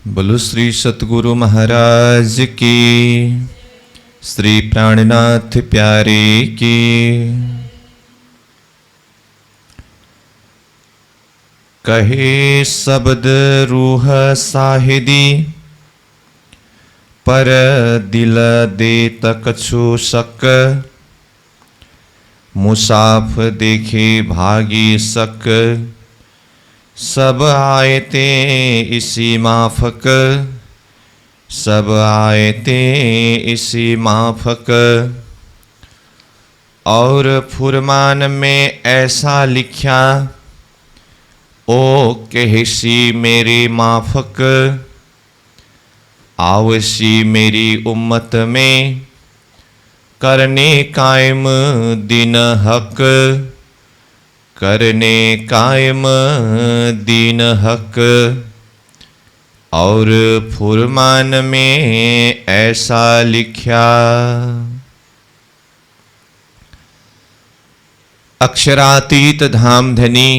बोलो श्री सतगुरु महाराज की, श्री प्राणनाथ प्यारे की। कहे शब्द रूह साहिदी, पर दिल दे तक छू सक। मुसाफ देखे भागी सक, सब आए ते इसी माफक। सब आए ते इसी माफक। और फुरमान में ऐसा लिखा, ओ कहसी मेरी माफक। आवसी मेरी उम्मत में, करने कायम दिन हक। करने कायम दीन हक। और फुरमान में ऐसा लिखा। अक्षरातीत धामधनी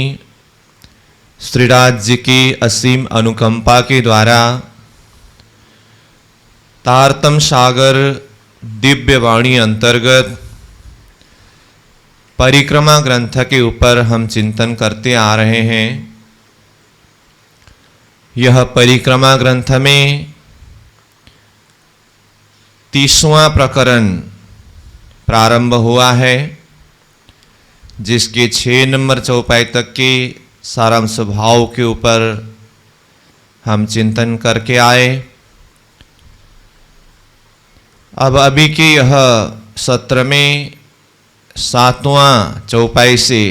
श्रीराज जी की असीम अनुकंपा के द्वारा तारतम सागर दिव्य वाणी अंतर्गत परिक्रमा ग्रंथ के ऊपर हम चिंतन करते आ रहे हैं। यह परिक्रमा ग्रंथ में 30वां प्रकरण प्रारंभ हुआ है, जिसके 6 नंबर चौपाई तक के सारांश भाव के ऊपर हम चिंतन करके आए। अब अभी के यह सत्र में 7वां चौपाई से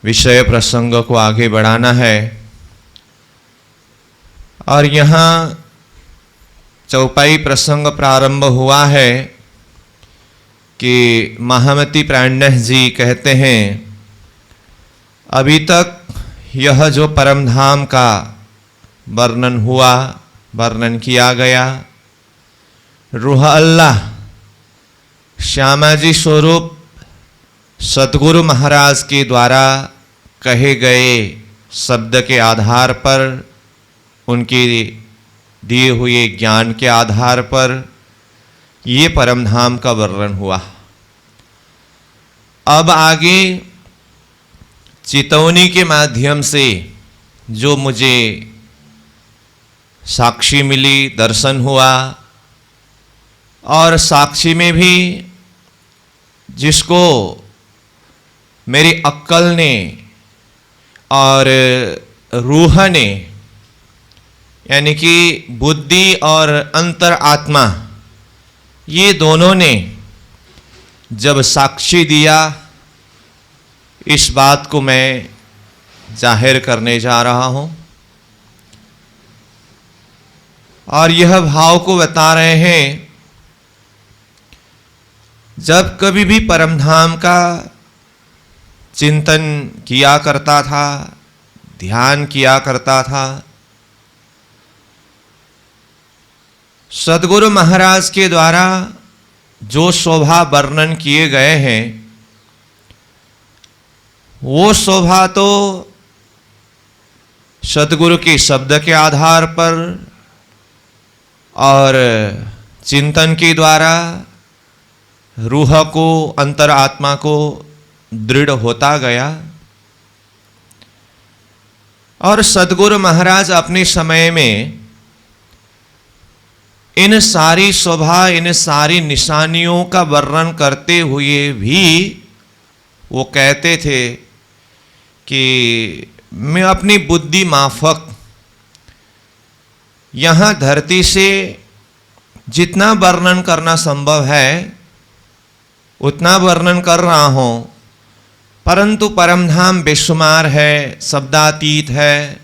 विषय प्रसंग को आगे बढ़ाना है। और यहाँ चौपाई प्रसंग प्रारंभ हुआ है कि महामती प्राणनाथ जी कहते हैं, अभी तक यह जो परम धाम का वर्णन हुआ, वर्णन किया गया, रूह अल्लाह श्यामाजी स्वरूप सतगुरु महाराज के द्वारा कहे गए शब्द के आधार पर, उनके दिए हुए ज्ञान के आधार पर ये परम धाम का वर्णन हुआ। अब आगे चितौनी के माध्यम से जो मुझे साक्षी मिली, दर्शन हुआ, और साक्षी में भी जिसको मेरी अक्ल ने और रूह ने, यानी कि बुद्धि और अंतर आत्मा, ये दोनों ने जब साक्षी दिया, इस बात को मैं जाहिर करने जा रहा हूँ। और यह भाव को बता रहे हैं, जब कभी भी परमधाम का चिंतन किया करता था, ध्यान किया करता था, सद्गुरु महाराज के द्वारा जो शोभा वर्णन किए गए हैं, वो शोभा तो सद्गुरु के शब्द के आधार पर और चिंतन के द्वारा रूह को, अंतर आत्मा को दृढ़ होता गया। और सद्गुरु महाराज अपने समय में इन सारी शोभा, इन सारी निशानियों का वर्णन करते हुए भी वो कहते थे कि मैं अपनी बुद्धि माफक यहाँ धरती से जितना वर्णन करना संभव है उतना वर्णन कर रहा हूँ, परंतु परमधाम बेशुमार है, शब्दातीत है।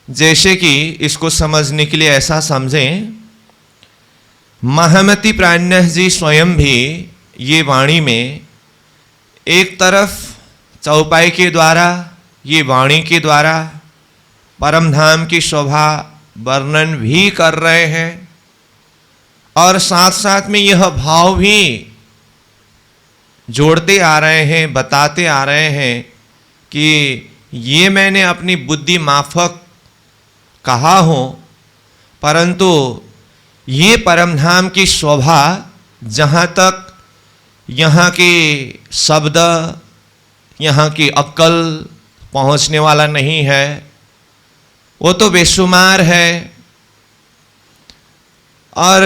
जैसे कि इसको समझने के लिए ऐसा समझें, महामती प्राणनाथ जी स्वयं भी ये वाणी में एक तरफ चौपाई के द्वारा, ये वाणी के द्वारा परमधाम की शोभा वर्णन भी कर रहे हैं, और साथ साथ में यह भाव भी जोड़ते आ रहे हैं, बताते आ रहे हैं कि ये मैंने अपनी बुद्धि माफक कहा हो, परंतु ये परमधाम की शोभा जहाँ तक यहाँ के शब्द, यहाँ की अक्ल पहुँचने वाला नहीं है, वो तो बेशुमार है। और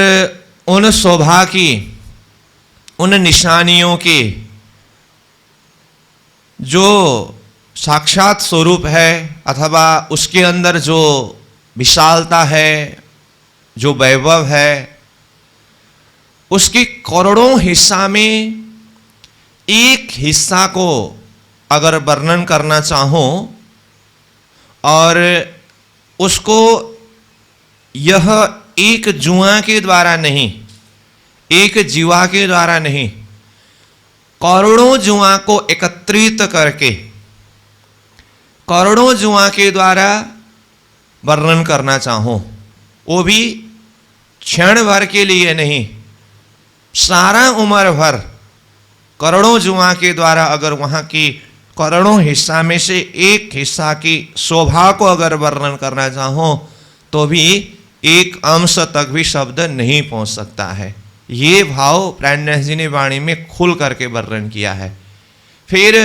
उन शोभा की, उन निशानियों की जो साक्षात स्वरूप है अथवा उसके अंदर जो विशालता है, जो वैभव है, उसकी करोड़ों हिस्सा में एक हिस्सा को अगर वर्णन करना चाहूँ और उसको यह एक जुआ के द्वारा नहीं, एक जीवा के द्वारा नहीं, करोड़ों जुआ को एकत्रित करके करोड़ों जुआ के द्वारा वर्णन करना चाहूँ, वो भी क्षण भर के लिए नहीं, सारा उम्र भर करोड़ों जुआ के द्वारा अगर वहाँ की करोड़ों हिस्सा में से एक हिस्सा की शोभा को अगर वर्णन करना चाहो तो भी एक अंश तक भी शब्द नहीं पहुँच सकता है। ये भाव प्राणनाथ जी ने वाणी में खुल करके वर्णन किया है। फिर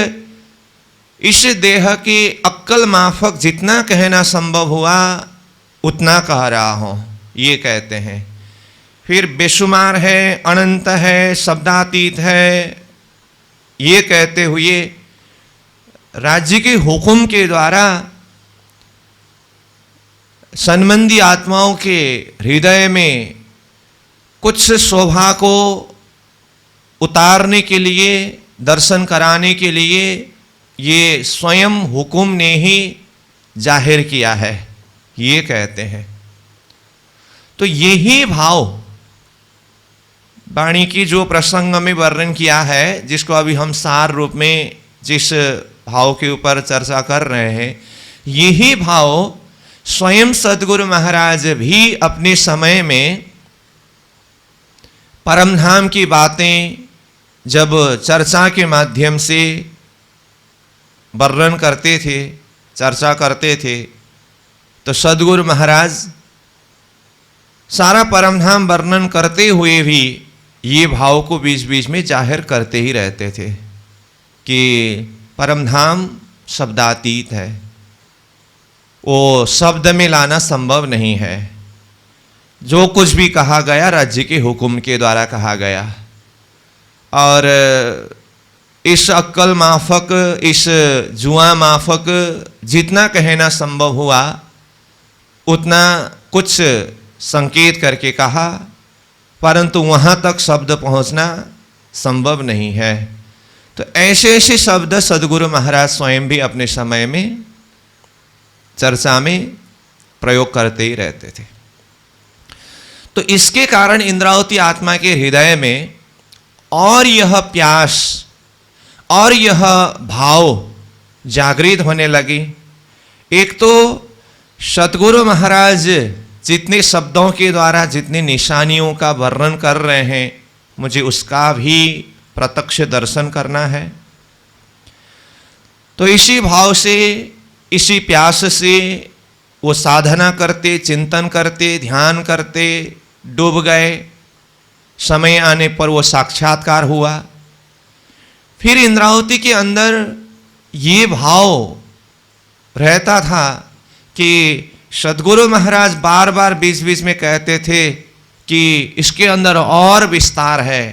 इस देह के अक्ल माफक जितना कहना संभव हुआ उतना कह रहा हूँ, ये कहते हैं। फिर बेशुमार है, अनंत है, शब्दातीत है, ये कहते हुए राज्य के हुक्म के द्वारा सन्मंदी आत्माओं के हृदय में कुछ शोभा को उतारने के लिए, दर्शन कराने के लिए ये स्वयं हुक्म ने ही जाहिर किया है, ये कहते हैं। तो यही भाव वाणी की जो प्रसंग में वर्णन किया है, जिसको अभी हम सार रूप में जिस भाव के ऊपर चर्चा कर रहे हैं, यही भाव स्वयं सद्गुरु महाराज भी अपने समय में परमधाम की बातें जब चर्चा के माध्यम से वर्णन करते थे, चर्चा करते थे, तो सद्गुरु महाराज सारा परमधाम वर्णन करते हुए भी ये भाव को बीच बीच में जाहिर करते ही रहते थे कि परमधाम शब्दातीत है, वो शब्द में लाना संभव नहीं है। जो कुछ भी कहा गया राज्य के हुक्म के द्वारा कहा गया, और इस अक्ल माफक, इस जुआ माफक जितना कहना संभव हुआ उतना कुछ संकेत करके कहा, परंतु वहाँ तक शब्द पहुँचना संभव नहीं है। तो ऐसे ऐसे शब्द सद्गुरु महाराज स्वयं भी अपने समय में चर्चा में प्रयोग करते ही रहते थे। तो इसके कारण इंद्रावती आत्मा के हृदय में और यह प्यास और यह भाव जागृत होने लगी। एक तो सद्गुरु महाराज जितने शब्दों के द्वारा जितनी निशानियों का वर्णन कर रहे हैं, मुझे उसका भी प्रत्यक्ष दर्शन करना है। तो इसी भाव से, इसी प्यास से वो साधना करते, चिंतन करते, ध्यान करते डूब गए। समय आने पर वो साक्षात्कार हुआ। फिर इंद्रावती के अंदर ये भाव रहता था कि सद्गुरु महाराज बार बार बीच बीच में कहते थे कि इसके अंदर और विस्तार है,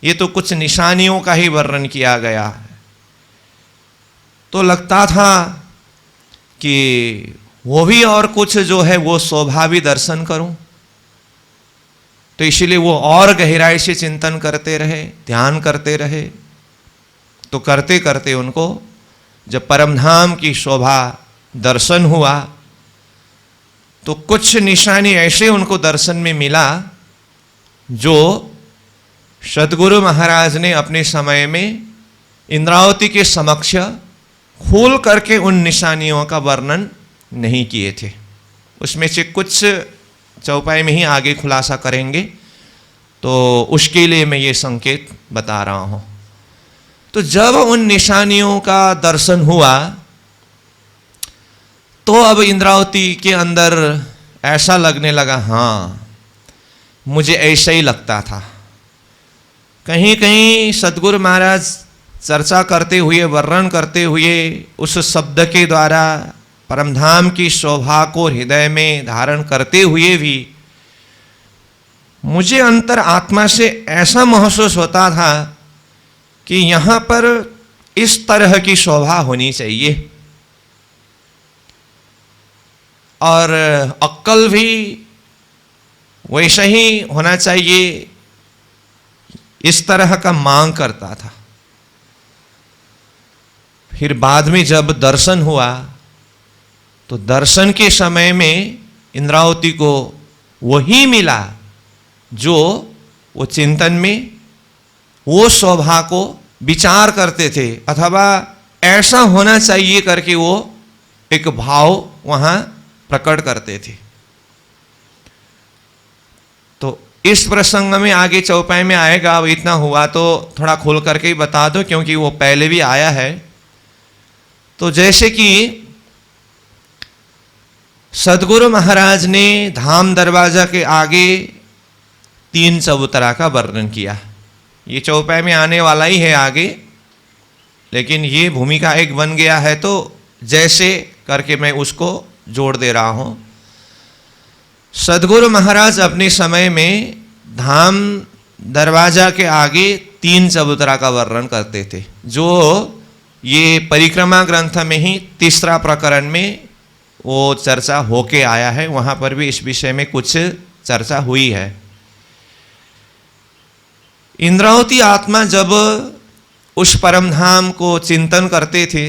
ये तो कुछ निशानियों का ही वर्णन किया गया है। तो लगता था कि वो भी और कुछ जो है वो शोभा भी दर्शन करूं। तो इसीलिए वो और गहराई से चिंतन करते रहे, ध्यान करते रहे। तो करते करते उनको जब परमधाम की शोभा दर्शन हुआ तो कुछ निशानी ऐसे उनको दर्शन में मिला जो सद्गुरु महाराज ने अपने समय में इंद्रावती के समक्ष खोल करके उन निशानियों का वर्णन नहीं किए थे। उसमें से कुछ चौपाई में ही आगे खुलासा करेंगे, तो उसके लिए मैं ये संकेत बता रहा हूँ। तो जब उन निशानियों का दर्शन हुआ तो अब इंद्रावती के अंदर ऐसा लगने लगा, हाँ मुझे ऐसा ही लगता था। कहीं कहीं सद्गुरु महाराज चर्चा करते हुए, वर्णन करते हुए, उस शब्द के द्वारा परमधाम की शोभा को हृदय में धारण करते हुए भी मुझे अंतर आत्मा से ऐसा महसूस होता था कि यहाँ पर इस तरह की शोभा होनी चाहिए, और अक्कल भी वैसा ही होना चाहिए, इस तरह का मांग करता था। फिर बाद में जब दर्शन हुआ तो दर्शन के समय में इंद्रावती को वही मिला जो वो चिंतन में वो शोभा को विचार करते थे, अथवा ऐसा होना चाहिए करके वो एक भाव वहां प्रकट करते थे। तो इस प्रसंग में आगे चौपाई में आएगा, अब इतना हुआ तो थोड़ा खोल करके ही बता दो क्योंकि वो पहले भी आया है। तो जैसे कि सद्गुरु महाराज ने धाम दरवाजा के आगे 3 चबूतरा का वर्णन किया। ये चौपाई में आने वाला ही है आगे, लेकिन ये भूमिका एक बन गया है तो जैसे करके मैं उसको जोड़ दे रहा हूं। सद्गुरु महाराज अपने समय में धाम दरवाजा के आगे 3 चबूतरा का वर्णन करते थे, जो ये परिक्रमा ग्रंथ में ही 3रा प्रकरण में वो चर्चा होके आया है। वहां पर भी इस विषय में कुछ चर्चा हुई है। इंद्रावती आत्मा जब उस परम धाम को चिंतन करते थे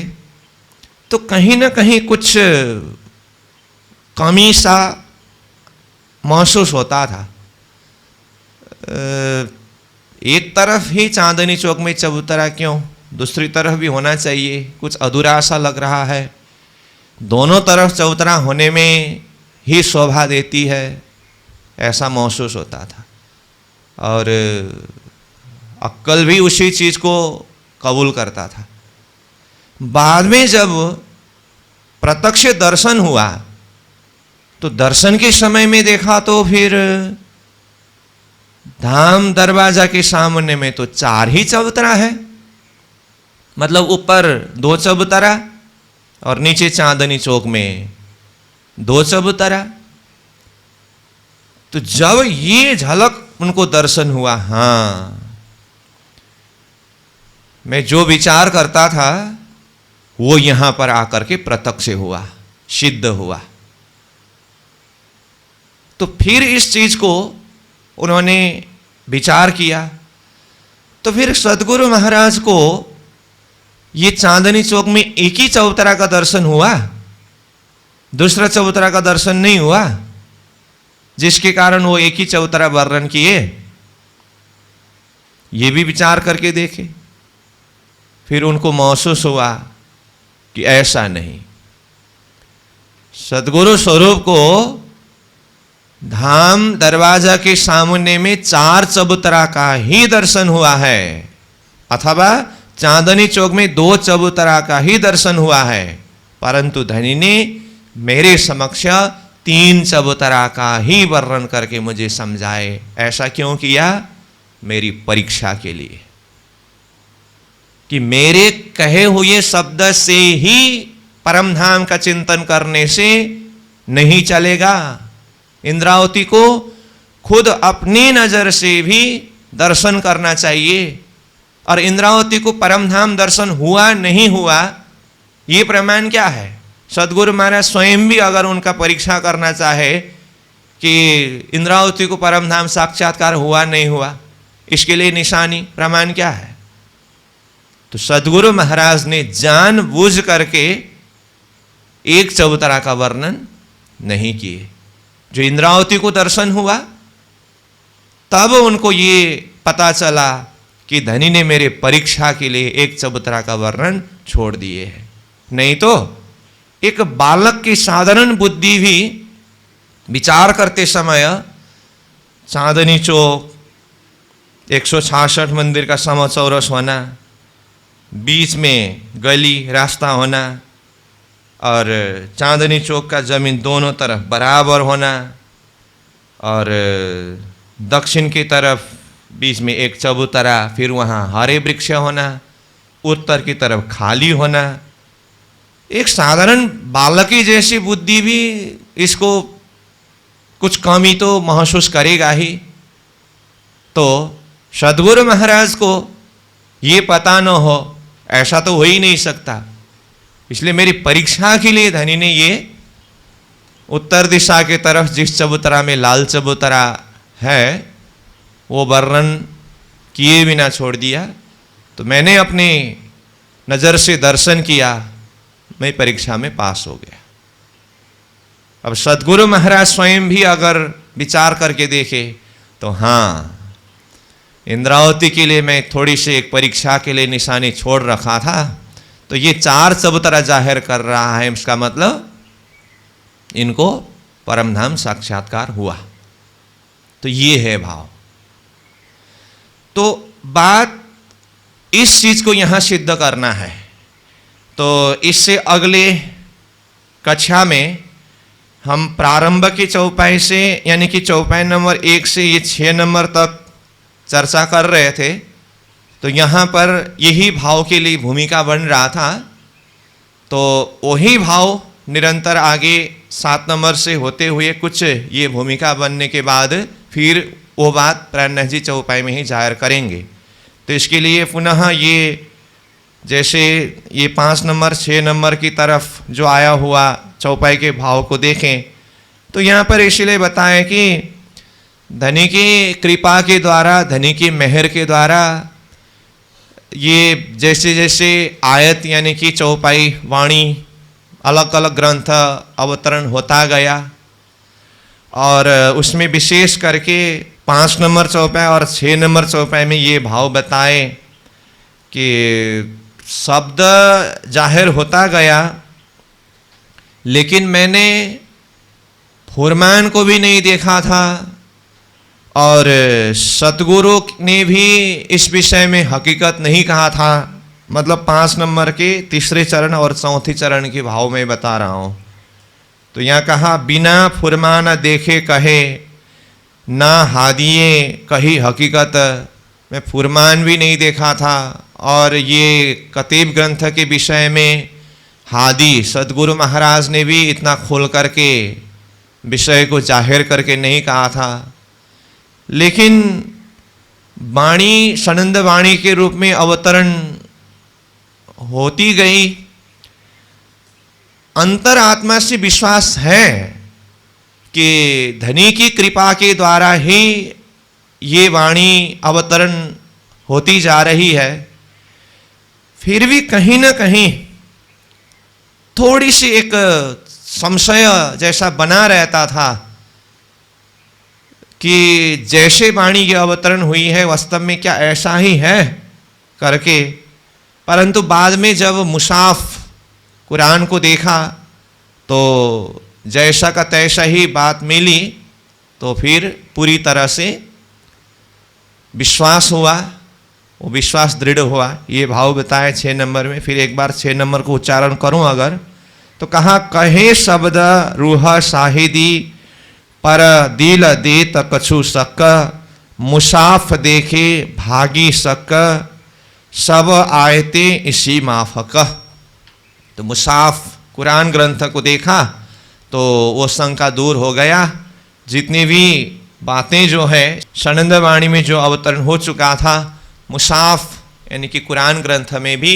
तो कहीं ना कहीं कुछ कमी सा महसूस होता था। एक तरफ ही चांदनी चौक में चबूतरा क्यों, दूसरी तरफ भी होना चाहिए, कुछ अधूरा सा लग रहा है। दोनों तरफ चबूतरा होने में ही शोभा देती है, ऐसा महसूस होता था। और अक्कल भी उसी चीज को कबूल करता था। बाद में जब प्रत्यक्ष दर्शन हुआ तो दर्शन के समय में देखा तो फिर धाम दरवाजा के सामने में तो 4 ही चबूतरा है, मतलब ऊपर 2 चबूतरा और नीचे चांदनी चौक में 2 चबूतरा। तो जब ये झलक उनको दर्शन हुआ, हाँ मैं जो विचार करता था वो यहां पर आकर के प्रत्यक्ष हुआ, सिद्ध हुआ। तो फिर इस चीज को उन्होंने विचार किया। तो फिर सद्गुरु महाराज को ये चांदनी चौक में एक ही चबूतरा का दर्शन हुआ, दूसरा चबूतरा का दर्शन नहीं हुआ, जिसके कारण वो एक ही चबूतरा वर्णन किए। ये भी विचार करके देखे। फिर उनको महसूस हुआ कि ऐसा नहीं, सद्गुरु स्वरूप को धाम दरवाजा के सामने में 4 चबूतरा का ही दर्शन हुआ है, अथवा चांदनी चौक में 2 चबूतरा का ही दर्शन हुआ है, परंतु धनी ने मेरे समक्ष 3 चबूतरा का ही वर्णन करके मुझे समझाए। ऐसा क्यों किया? मेरी परीक्षा के लिए, कि मेरे कहे हुए शब्द से ही परमधाम का चिंतन करने से नहीं चलेगा। इंद्रावती को खुद अपनी नजर से भी दर्शन करना चाहिए। और इंद्रावती को परमधाम दर्शन हुआ नहीं हुआ, ये प्रमाण क्या है? सद्गुरु महाराज स्वयं भी अगर उनका परीक्षा करना चाहे कि इंद्रावती को परमधाम साक्षात्कार हुआ नहीं हुआ, इसके लिए निशानी प्रमाण क्या है? तो सद्गुरु महाराज ने जानबूझ करके एक चबूतरा का वर्णन नहीं किए। जो इंद्रावती को दर्शन हुआ तब उनको ये पता चला कि धनी ने मेरे परीक्षा के लिए एक चबूतरा का वर्णन छोड़ दिए है। नहीं तो एक बालक की साधारण बुद्धि भी विचार करते समय चांदनी चौक, 166 मंदिर का समचौरस होना, बीच में गली रास्ता होना और चांदनी चौक का ज़मीन दोनों तरफ बराबर होना, और दक्षिण की तरफ बीच में एक चबूतरा, फिर वहाँ हरे वृक्ष होना, उत्तर की तरफ खाली होना। एक साधारण बालक की जैसी बुद्धि भी इसको कुछ कमी तो महसूस करेगा ही। तो सद्गुरु महाराज को ये पता न हो ऐसा तो हो ही नहीं सकता। इसलिए मेरी परीक्षा के लिए धनी ने ये उत्तर दिशा की तरफ जिस चबूतरा में लाल चबूतरा है वो वर्णन किए बिना छोड़ दिया। तो मैंने अपनी नज़र से दर्शन किया, मैं परीक्षा में पास हो गया। अब सद्गुरु महाराज स्वयं भी अगर विचार करके देखे तो हाँ, इंद्रावती के लिए मैं थोड़ी सी एक परीक्षा के लिए निशानी छोड़ रखा था, तो ये 4 चबूतरा जाहिर कर रहा है, इसका मतलब इनको परमधाम साक्षात्कार हुआ। तो ये है भाव। तो बात इस चीज को यहां सिद्ध करना है। तो इससे अगले कक्षा में हम प्रारंभ की चौपाई से, यानी कि चौपाई नंबर 1 से ये 6 नंबर तक चर्चा कर रहे थे। तो यहाँ पर यही भाव के लिए भूमिका बन रहा था। तो वही भाव निरंतर आगे 7 नंबर से होते हुए कुछ ये भूमिका बनने के बाद फिर वो बात प्राणनाथ जी चौपाई में ही जाहिर करेंगे। तो इसके लिए पुनः ये जैसे ये 5 नंबर 6 नंबर की तरफ जो आया हुआ चौपाई के भाव को देखें तो यहाँ पर इसलिए बताएं कि धनी की कृपा के द्वारा, धनी की मेहर के द्वारा ये जैसे जैसे आयत यानी कि चौपाई वाणी अलग अलग ग्रंथ अवतरण होता गया, और उसमें विशेष करके 5 नंबर चौपाई और 6 नंबर चौपाई में ये भाव बताए कि शब्द जाहिर होता गया, लेकिन मैंने फुरमान को भी नहीं देखा था और सतगुरु ने भी इस विषय में हकीकत नहीं कहा था। मतलब 5 नंबर के 3रे चरण और 4थे चरण के भाव में बता रहा हूँ। तो यहाँ कहा, बिना फुरमान देखे कहे ना हादिए कही हकीकत। मैं फुरमान भी नहीं देखा था और ये कतीब ग्रंथ के विषय में हादी सदगुरु महाराज ने भी इतना खोल करके विषय को जाहिर करके नहीं कहा था। लेकिन वाणी सनंद वाणी के रूप में अवतरण होती गई। अंतरात्मा से विश्वास है कि धनी की कृपा के द्वारा ही ये वाणी अवतरण होती जा रही है। फिर भी कहीं ना कहीं थोड़ी सी एक संशय जैसा बना रहता था कि जैसे वाणी की अवतरण हुई है वास्तव में क्या ऐसा ही है करके। परंतु बाद में जब मुसाफ कुरान को देखा तो जैसा का तैसा ही बात मिली, तो फिर पूरी तरह से विश्वास हुआ, वो विश्वास दृढ़ हुआ। ये भाव बताए 6 नंबर में। फिर एक बार 6 नंबर को उच्चारण करूं अगर, तो कहा, कहे शब्द रूह साहिदी पर दिल देत कछु सक, मुसाफ देखे भागी सक, सब आयते इसी माफक। तो मुसाफ कुरान ग्रंथ को देखा तो वो शंका दूर हो गया। जितनी भी बातें जो है सनंद वाणी में जो अवतरण हो चुका था, मुसाफ यानी कि कुरान ग्रंथ में भी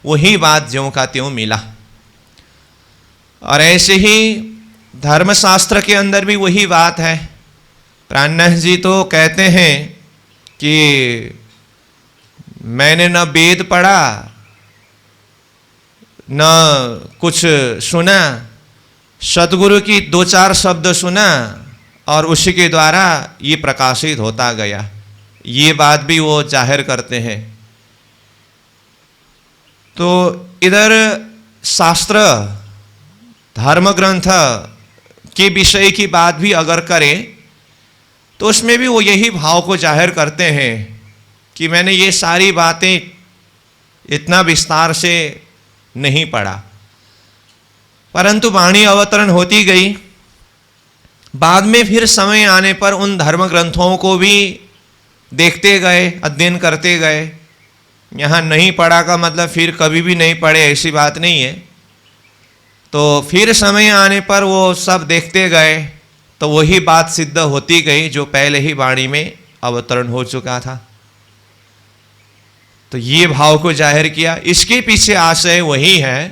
वही बात ज्यों का त्यों मिला। और ऐसे ही धर्मशास्त्र के अंदर भी वही बात है। प्राणनाथ जी तो कहते हैं कि मैंने न वेद पढ़ा न कुछ सुना, सतगुरु की 2-4 शब्द सुना और उसी के द्वारा ये प्रकाशित होता गया। ये बात भी वो जाहिर करते हैं। तो इधर शास्त्र धर्म ग्रंथ के विषय की बात भी अगर करें तो उसमें भी वो यही भाव को जाहिर करते हैं कि मैंने ये सारी बातें इतना विस्तार से नहीं पढ़ा। परंतु वाणी अवतरण होती गई। बाद में फिर समय आने पर उन धर्म ग्रंथों को भी देखते गए, अध्ययन करते गए। यहाँ नहीं पढ़ा का मतलब फिर कभी भी नहीं पढ़े, ऐसी बात नहीं है। तो फिर समय आने पर वो सब देखते गए तो वही बात सिद्ध होती गई जो पहले ही वाणी में अवतरण हो चुका था। तो ये भाव को जाहिर किया। इसके पीछे आशय वही है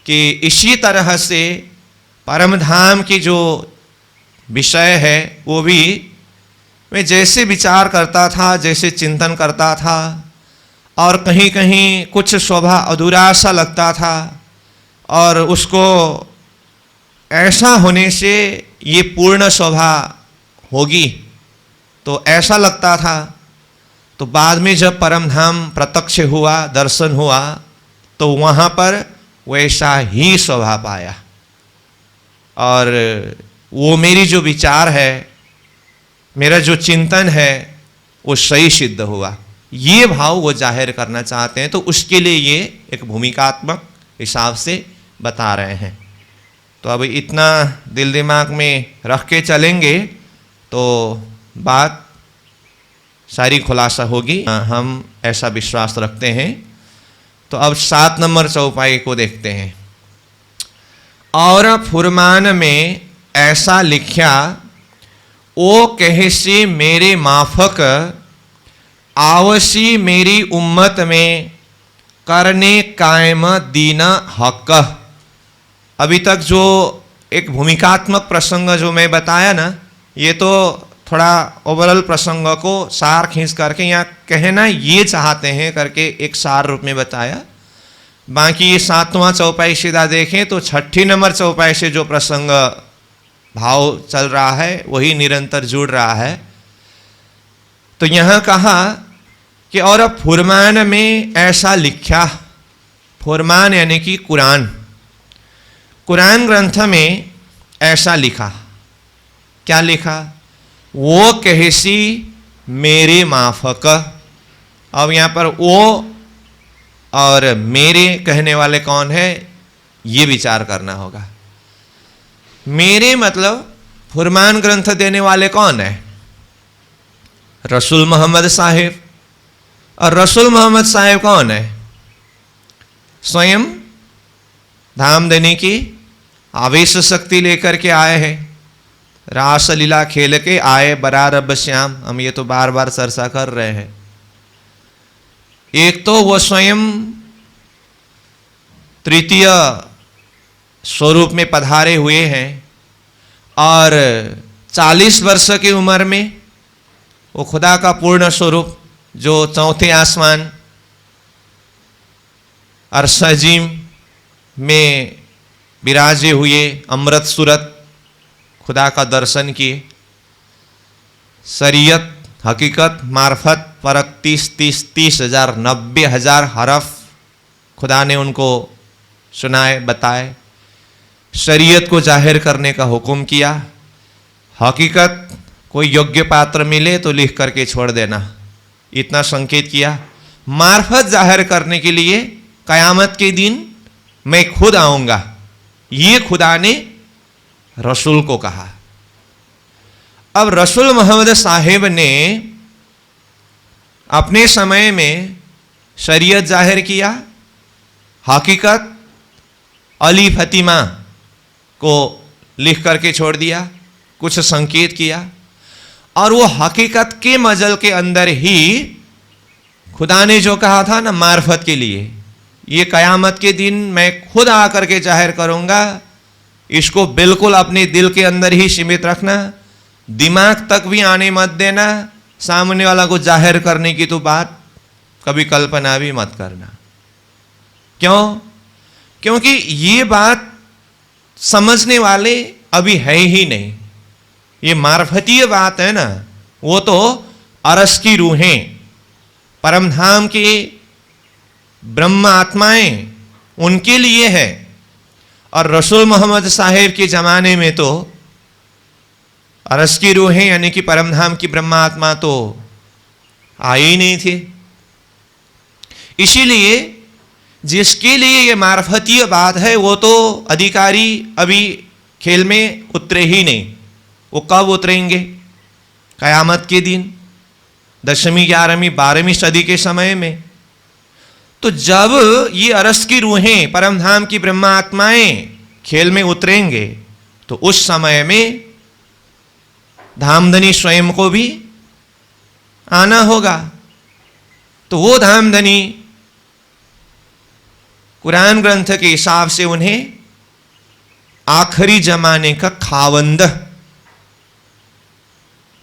कि इसी तरह से परम धाम की जो विषय है वो भी मैं जैसे विचार करता था, जैसे चिंतन करता था, और कहीं कहीं कुछ शोभा अधूरा सा लगता था, और उसको ऐसा होने से ये पूर्ण शोभा होगी तो ऐसा लगता था। तो बाद में जब परम धाम प्रत्यक्ष हुआ, दर्शन हुआ, तो वहाँ पर वैसा ही शोभा पाया। और वो मेरी जो विचार है, मेरा जो चिंतन है, वो सही सिद्ध हुआ। ये भाव वो जाहिर करना चाहते हैं, तो उसके लिए ये एक भूमिकात्मक हिसाब से बता रहे हैं। तो अब इतना दिल दिमाग में रख के चलेंगे तो बात सारी खुलासा होगी, हम ऐसा विश्वास रखते हैं। तो अब 7 नंबर चौपाई को देखते हैं। और फुरमान में ऐसा लिखा, ओ कहसी मेरे माफक, आवसी मेरी उम्मत में, करने कायम दीना हक। अभी तक जो एक भूमिकात्मक प्रसंग जो मैं बताया ना, ये तो थोड़ा ओवरऑल प्रसंग को सार खींच करके यहाँ कहना ये चाहते हैं करके एक सार रूप में बताया। बाकी ये 7वां चौपाई सीधा देखें तो 6 नंबर चौपाई से जो प्रसंग भाव चल रहा है वही निरंतर जुड़ रहा है। तो यहाँ कहा कि और फुरमान में ऐसा लिखा। फुरमान यानी कि कुरान, कुरान ग्रंथ में ऐसा लिखा। क्या लिखा? वो कहसी मेरे माफक। अब यहाँ पर वो और मेरे कहने वाले कौन है, ये विचार करना होगा। मेरे मतलब फुरमान ग्रंथ देने वाले कौन है? रसूल मोहम्मद साहिब। और रसूल मोहम्मद साहिब कौन है? स्वयं धाम देने की आवेश शक्ति लेकर के आए हैं, रास लीला खेल के आए बरा रब श्याम। हम ये तो बार बार चर्चा कर रहे हैं। एक तो वो स्वयं तृतीय स्वरूप में पधारे हुए हैं, और 40 वर्ष की उम्र में वो खुदा का पूर्ण स्वरूप जो चौथे आसमान अर्शजीम में विराजे हुए अमृत सूरत खुदा का दर्शन किए। शरीयत हकीकत मार्फत परक 30,000 90,000 हरफ खुदा ने उनको सुनाए, बताए। शरीयत को जाहिर करने का हुक्म किया। हकीकत कोई योग्य पात्र मिले तो लिख करके छोड़ देना, इतना संकेत किया। मार्फत जाहिर करने के लिए कयामत के दिन मैं खुद आऊंगा, ये खुदा ने रसूल को कहा। अब रसूल मोहम्मद साहिब ने अपने समय में शरीयत जाहिर किया, हकीकत अली फतिमा को लिख करके छोड़ दिया, कुछ संकेत किया, और वो हकीकत के मजल के अंदर ही खुदा ने जो कहा था ना मार्फत के लिए, ये कयामत के दिन मैं खुद आकर के जाहिर करूंगा, इसको बिल्कुल अपने दिल के अंदर ही सीमित रखना, दिमाग तक भी आने मत देना। सामने वाला को जाहिर करने की तो बात कभी कल्पना भी मत करना। क्यों? क्योंकि ये बात समझने वाले अभी है ही नहीं। ये मार्फतीय बात है ना, वो तो अरस की रूहें, परमधाम के ब्रह्म आत्माएं, उनके लिए है। और रसूल मोहम्मद साहिब के ज़माने में तो अरस की रूहें यानी कि परमधाम की ब्रह्म आत्मा तो आई ही नहीं थी। इसीलिए जिसके लिए ये मार्फतीय बात है वो तो अधिकारी अभी खेल में उतरे ही नहीं। वो कब उतरेंगे? कयामत के दिन, 10वीं 11वीं 12वीं सदी के समय में। तो जब ये अरस की रूहें, परमधाम की ब्रह्मा आत्माएं खेल में उतरेंगे तो उस समय में धामधनी स्वयं को भी आना होगा। तो वो धामधनी कुरान ग्रंथ के हिसाब से उन्हें आखिरी जमाने का खावंद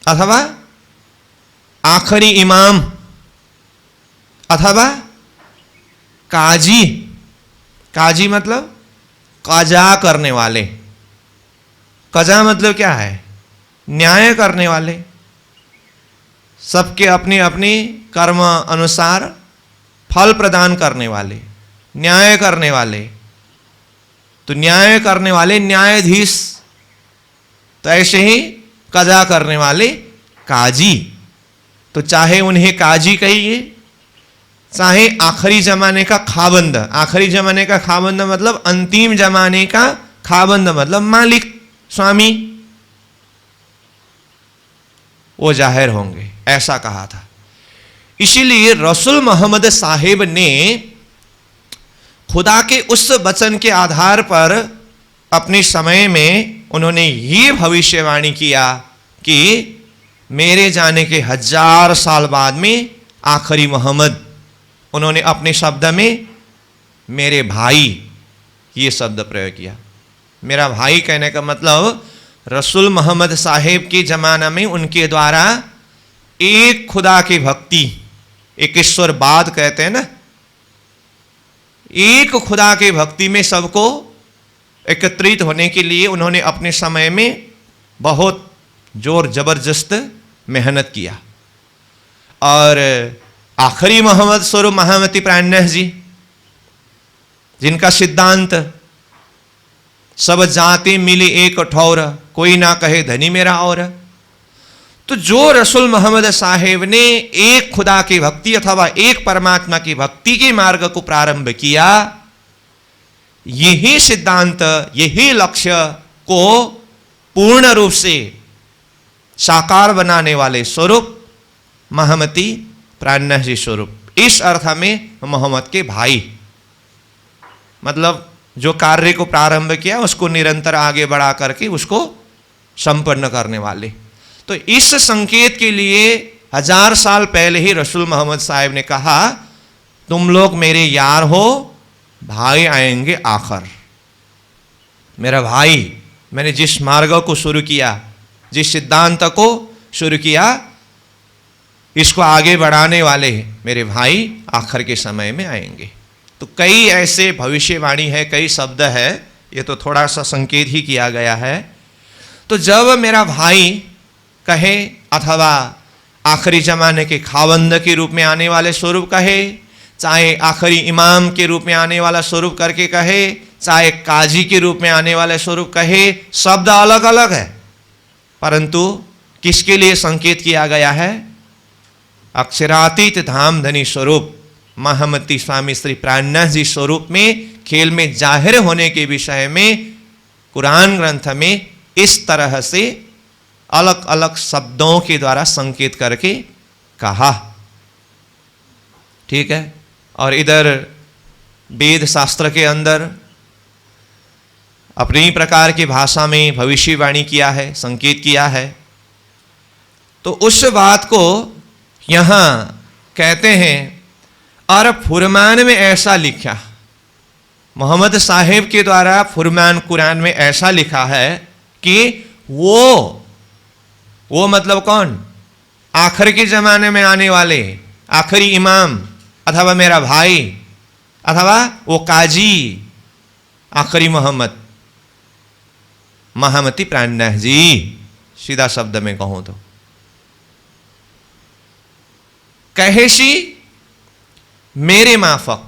अथवा आखिरी इमाम अथवा काजी, काजी मतलब कजा करने वाले। कजा मतलब क्या है? न्याय करने वाले, सबके अपने अपने कर्म अनुसार फल प्रदान करने वाले, न्याय करने वाले। तो न्याय करने वाले न्यायाधीश, तो ऐसे ही कजा करने वाले काजी। तो चाहे उन्हें काजी कहिए, चाहे आखिरी जमाने का खाबंद। आखिरी जमाने का खाबंद मतलब अंतिम जमाने का खाबंद मतलब मालिक, स्वामी, वो जाहिर होंगे, ऐसा कहा था। इसीलिए रसूल मोहम्मद साहिब ने खुदा के उस वचन के आधार पर अपने समय में उन्होंने ये भविष्यवाणी किया कि मेरे जाने के 1000 साल बाद में आखिरी मोहम्मद, उन्होंने अपने शब्द में मेरे भाई ये शब्द प्रयोग किया। मेरा भाई कहने का मतलब रसूल मोहम्मद साहिब के जमाना में उनके द्वारा एक खुदा की भक्ति, एक ईश्वरवाद कहते हैं ना, एक खुदा के भक्ति में सबको एकत्रित होने के लिए उन्होंने अपने समय में बहुत जोर जबरदस्त मेहनत किया। और आखिरी मोहम्मद स्वरूप महामती प्राणनाथ जी, जिनका सिद्धांत सब जाति मिली एक ठौर, कोई ना कहे धनी मेरा और। तो जो रसूल मोहम्मद साहेब ने एक खुदा की भक्ति अथवा एक परमात्मा की भक्ति के मार्ग को प्रारंभ किया, यही सिद्धांत, यही लक्ष्य को पूर्ण रूप से साकार बनाने वाले स्वरूप महामती प्राणनाथ जी स्वरूप। इस अर्थ में मोहम्मद के भाई, मतलब जो कार्य को प्रारंभ किया उसको निरंतर आगे बढ़ा करके उसको संपन्न करने वाले। तो इस संकेत के लिए 1000 साल पहले ही रसूल मोहम्मद साहिब ने कहा, तुम लोग मेरे यार हो, भाई आएंगे आखिर। मेरा भाई, मैंने जिस मार्ग को शुरू किया, जिस सिद्धांत को शुरू किया, इसको आगे बढ़ाने वाले मेरे भाई आखिर के समय में आएंगे। तो कई ऐसे भविष्यवाणी है, कई शब्द है, ये तो थोड़ा सा संकेत ही किया गया है। तो जब मेरा भाई कहे अथवा आखिरी जमाने के खावंद के रूप में आने वाले स्वरूप कहे, चाहे आखिरी इमाम के रूप में आने वाला स्वरूप करके कहे, चाहे काजी के रूप में आने वाले स्वरूप कहे, शब्द अलग अलग है, परंतु किसके लिए संकेत किया गया है? अक्षरातीत धामधनी स्वरूप महामती स्वामी श्री प्राणनाथ जी स्वरूप में खेल में जाहिर होने के विषय में कुरान ग्रंथ में इस तरह से अलग अलग शब्दों के द्वारा संकेत करके कहा। ठीक है। और इधर वेद शास्त्र के अंदर अपनी प्रकार की भाषा में भविष्यवाणी किया है, संकेत किया है। तो उस बात को यहां कहते हैं, और फुरमान में ऐसा लिखा, मोहम्मद साहिब के द्वारा फुरमान कुरान में ऐसा लिखा है कि वो मतलब कौन? आखिर के जमाने में आने वाले आखिरी इमाम अथवा मेरा भाई अथवा वो काजी आखिरी मोहम्मद महामती प्राणनाथ जी, सीधा शब्द में कहूं तो कहेशी मेरे माफक,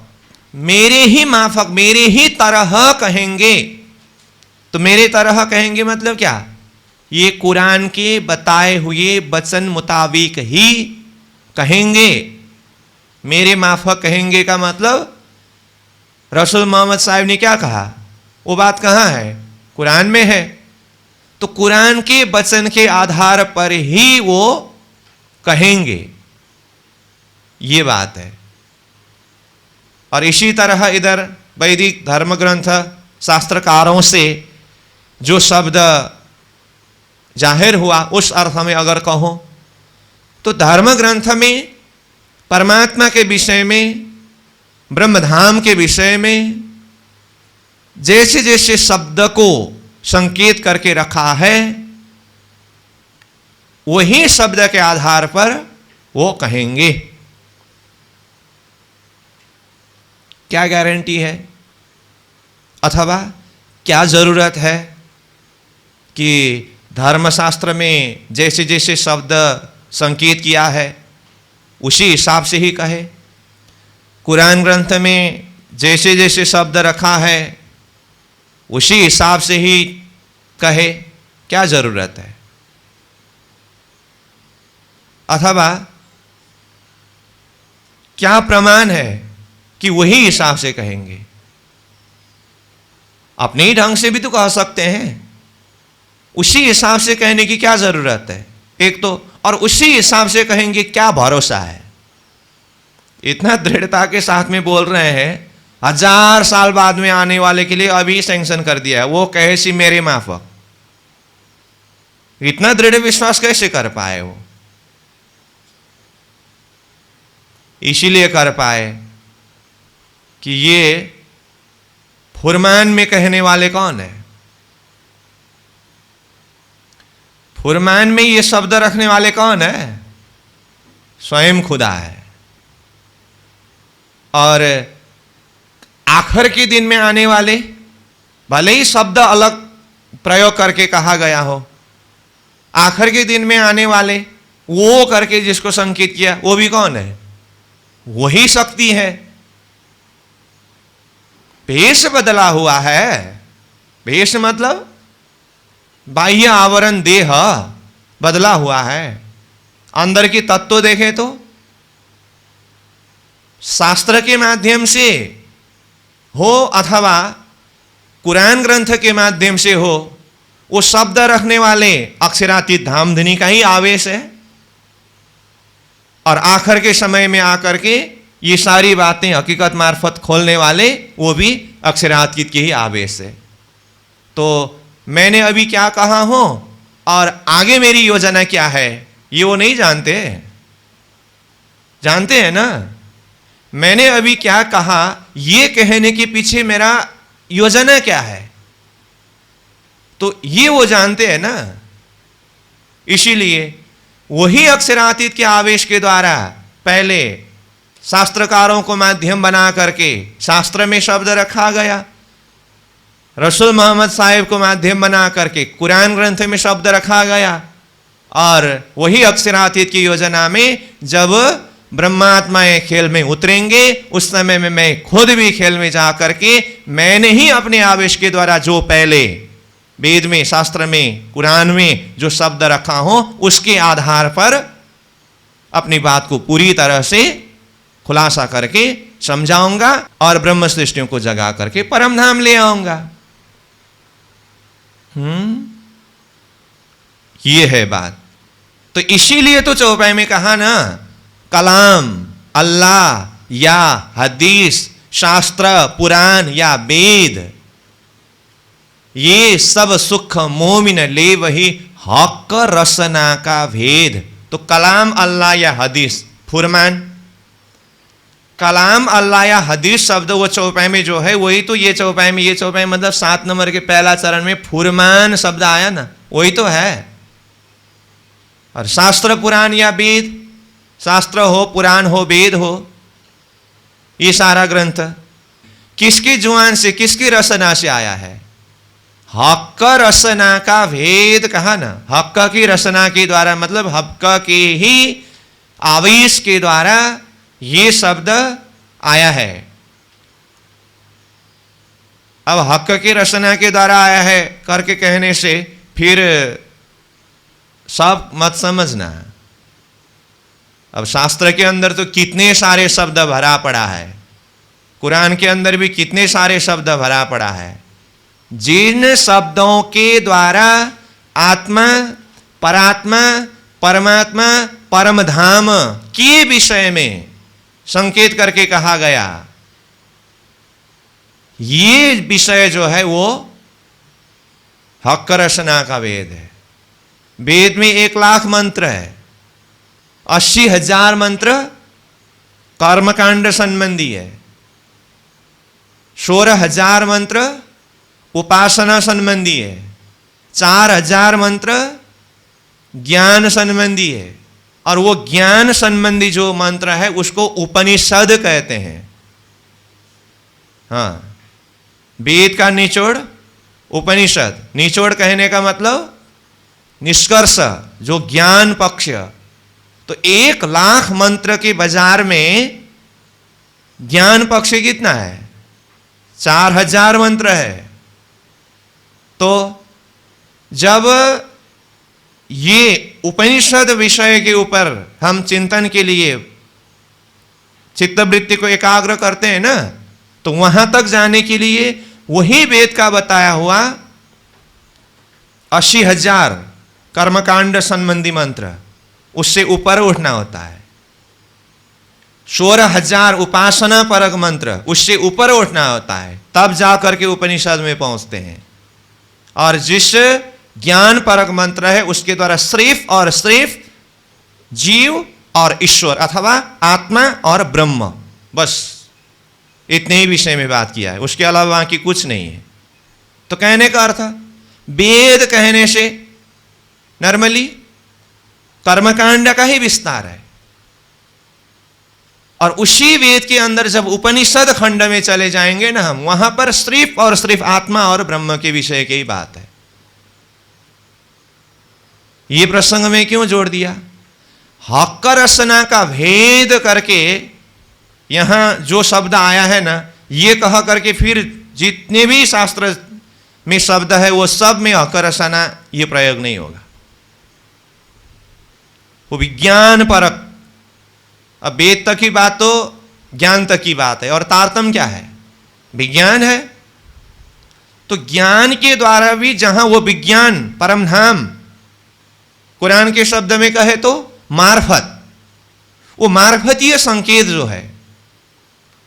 मेरे ही माफक, मेरे ही तरह कहेंगे। तो मेरे तरह कहेंगे मतलब क्या? ये कुरान के बताए हुए वचन मुताबिक ही कहेंगे। मेरे माफक कहेंगे का मतलब रसूल मोहम्मद साहब ने क्या कहा, वो बात कहाँ है? कुरान में है। तो कुरान के वचन के आधार पर ही वो कहेंगे, ये बात है। और इसी तरह इधर वैदिक धर्म ग्रंथ शास्त्रकारों से जो शब्द जाहिर हुआ उस अर्थ में अगर कहो तो धर्म ग्रंथ में परमात्मा के विषय में, ब्रह्मधाम के विषय में जैसे जैसे शब्द को संकेत करके रखा है, वही शब्द के आधार पर वो कहेंगे। क्या गारंटी है अथवा क्या जरूरत है कि धर्मशास्त्र में जैसे जैसे शब्द संकेत किया है उसी हिसाब से ही कहे, कुरान ग्रंथ में जैसे जैसे शब्द रखा है उसी हिसाब से ही कहे? क्या जरूरत है? अथवा क्या प्रमाण है कि वही हिसाब से कहेंगे? अपने ही ढंग से भी तो कह सकते हैं, उसी हिसाब से कहने की क्या जरूरत है? एक तो, और उसी हिसाब से कहेंगे, क्या भरोसा है? इतना दृढ़ता के साथ में बोल रहे हैं, 1000 साल बाद में आने वाले के लिए अभी सैंक्शन कर दिया है, वो कहे सी मेरे माफक। इतना दृढ़ विश्वास कैसे कर पाए वो? इसीलिए कर पाए कि ये फुरमान में कहने वाले कौन है? फुरमान में ये शब्द रखने वाले कौन है? स्वयं खुदा है। और आखिर के दिन में आने वाले, भले ही शब्द अलग प्रयोग करके कहा गया हो, आखिर के दिन में आने वाले वो करके जिसको संकेत किया, वो भी कौन है? वही शक्ति है। भेष बदला हुआ है। भेष मतलब बाह्य आवरण, देह बदला हुआ है। अंदर की तत्व देखें तो शास्त्र के माध्यम से हो अथवा कुरान ग्रंथ के माध्यम से हो, वो शब्द रखने वाले अक्षरातीत धामधनी का ही आवेश है। और आखिर के समय में आकर के ये सारी बातें हकीकत मार्फत खोलने वाले वो भी अक्षरातीत के ही आवेश है। तो मैंने अभी क्या कहा हूं और आगे मेरी योजना क्या है, ये वो नहीं जानते। जानते हैं ना, मैंने अभी क्या कहा, ये कहने के पीछे मेरा योजना क्या है, तो ये वो जानते हैं ना। इसीलिए वही अक्षरातीत के आवेश के द्वारा पहले शास्त्रकारों को माध्यम बना करके शास्त्र में शब्द रखा गया, रसूल मोहम्मद साहिब को माध्यम बना करके कुरान ग्रंथ में शब्द रखा गया, और वही अक्षरातीत की योजना में जब ब्रह्मात्माएं खेल में उतरेंगे उस समय में मैं खुद भी खेल में जा करके मैंने ही अपने आवेश के द्वारा जो पहले वेद में, शास्त्र में, कुरान में जो शब्द रखा हो उसके आधार पर अपनी बात को पूरी तरह से खुलासा करके समझाऊंगा और ब्रह्म सृष्टियों को जगा करके परम धाम ले आऊंगा। ये है बात। तो इसीलिए तो चौपाई में कहा ना, कलाम, अल्लाह या हदीस, शास्त्र, पुराण या वेद, ये सब सुख मोमिन ले वही हक रसना का भेद। तो कलाम, अल्लाह या हदीस, फुरमान, कलाम, अल्लाह या हदीस शब्द वो चौपाई में जो है वही तो ये चौपाई में, ये चौपाई मतलब 7 नंबर के पहला चरण में फुरमान शब्द आया ना, वही तो है। और शास्त्र, पुराण या वेद, शास्त्र हो, पुराण हो, वेद हो, ये सारा ग्रंथ किसकी जुबान से, किसकी रचना से आया है? हक रचना का भेद कहा ना, हक की रचना के द्वारा, मतलब हक के ही आवेश के द्वारा ये शब्द आया है। अब हक की रचना के द्वारा आया है करके कहने से फिर सब मत समझना। अब शास्त्र के अंदर तो कितने सारे शब्द भरा पड़ा है, कुरान के अंदर भी कितने सारे शब्द भरा पड़ा है, जिन शब्दों के द्वारा आत्मा, परात्मा, परमात्मा, परमधाम के विषय में संकेत करके कहा गया। ये विषय जो है वो हक्क रचना का वेद है। वेद में 1,00,000 मंत्र है, 80,000 मंत्र कर्मकांड संबंधी है, 16,000 मंत्र उपासना संबंधी है, 4,000 मंत्र ज्ञान संबंधी है, और वो ज्ञान संबंधी जो मंत्र है उसको उपनिषद कहते हैं। हाँ, वेद का निचोड़ उपनिषद। निचोड़ कहने का मतलब निष्कर्ष, जो ज्ञान पक्ष। तो 1,00,000 मंत्र के बाजार में ज्ञान पक्ष कितना है? 4,000 मंत्र है। तो जब ये उपनिषद विषय के ऊपर हम चिंतन के लिए चित्तवृत्ति को एकाग्र करते हैं ना, तो वहां तक जाने के लिए वही वेद का बताया हुआ 80,000 कर्मकांड संबंधी मंत्र, उससे ऊपर उठना होता है। 16,000 उपासना परक मंत्र, उससे ऊपर उठना होता है, तब जाकर के उपनिषद में पहुंचते हैं। और जिस ज्ञान परक मंत्र है उसके द्वारा सिर्फ और सिर्फ जीव और ईश्वर अथवा आत्मा और ब्रह्म, बस इतने ही विषय में बात किया है, उसके अलावा बाकी कुछ नहीं है। तो कहने का अर्थ, वेद कहने से नॉर्मली कर्मकांड का ही विस्तार है। और उसी वेद के अंदर जब उपनिषद खंड में चले जाएंगे ना हम, वहां पर सिर्फ और सिर्फ आत्मा और ब्रह्म के विषय की ही बात है। ये प्रसंग में क्यों जोड़ दिया? हक्क रचना का भेद करके यहां जो शब्द आया है ना, ये कह करके फिर जितने भी शास्त्र में शब्द है वो सब में हक्क रचना ये प्रयोग नहीं होगा। वो विज्ञान परक। अब वेद तक की बात तो ज्ञान तक की बात है, और तारतम्य क्या है? विज्ञान है। तो ज्ञान के द्वारा भी जहां वो विज्ञान परमधाम, कुरान के शब्द में कहे तो मार्फत, वो मार्फतीय संकेत जो है,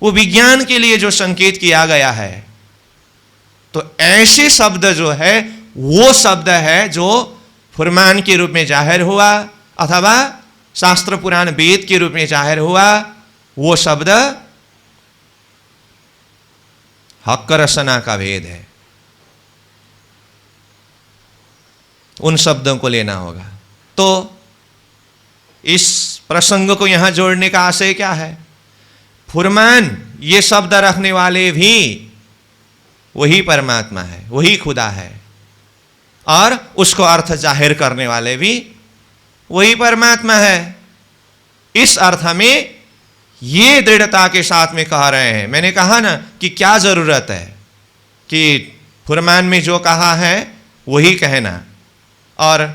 वो विज्ञान के लिए जो संकेत किया गया है, तो ऐसे शब्द जो है वो शब्द है जो फुरमान के रूप में जाहिर हुआ अथवा शास्त्र पुराण वेद के रूप में जाहिर हुआ। वो शब्द हक्क रचना का भेद है। उन शब्दों को लेना होगा। तो इस प्रसंग को यहां जोड़ने का आशय क्या है? फुरमान ये शब्द रखने वाले भी वही परमात्मा है, वही खुदा है, और उसको अर्थ जाहिर करने वाले भी वही परमात्मा है। इस अर्थ में ये दृढ़ता के साथ में कह रहे हैं। मैंने कहा ना कि क्या जरूरत है कि फुरमान में जो कहा है वही कहना, और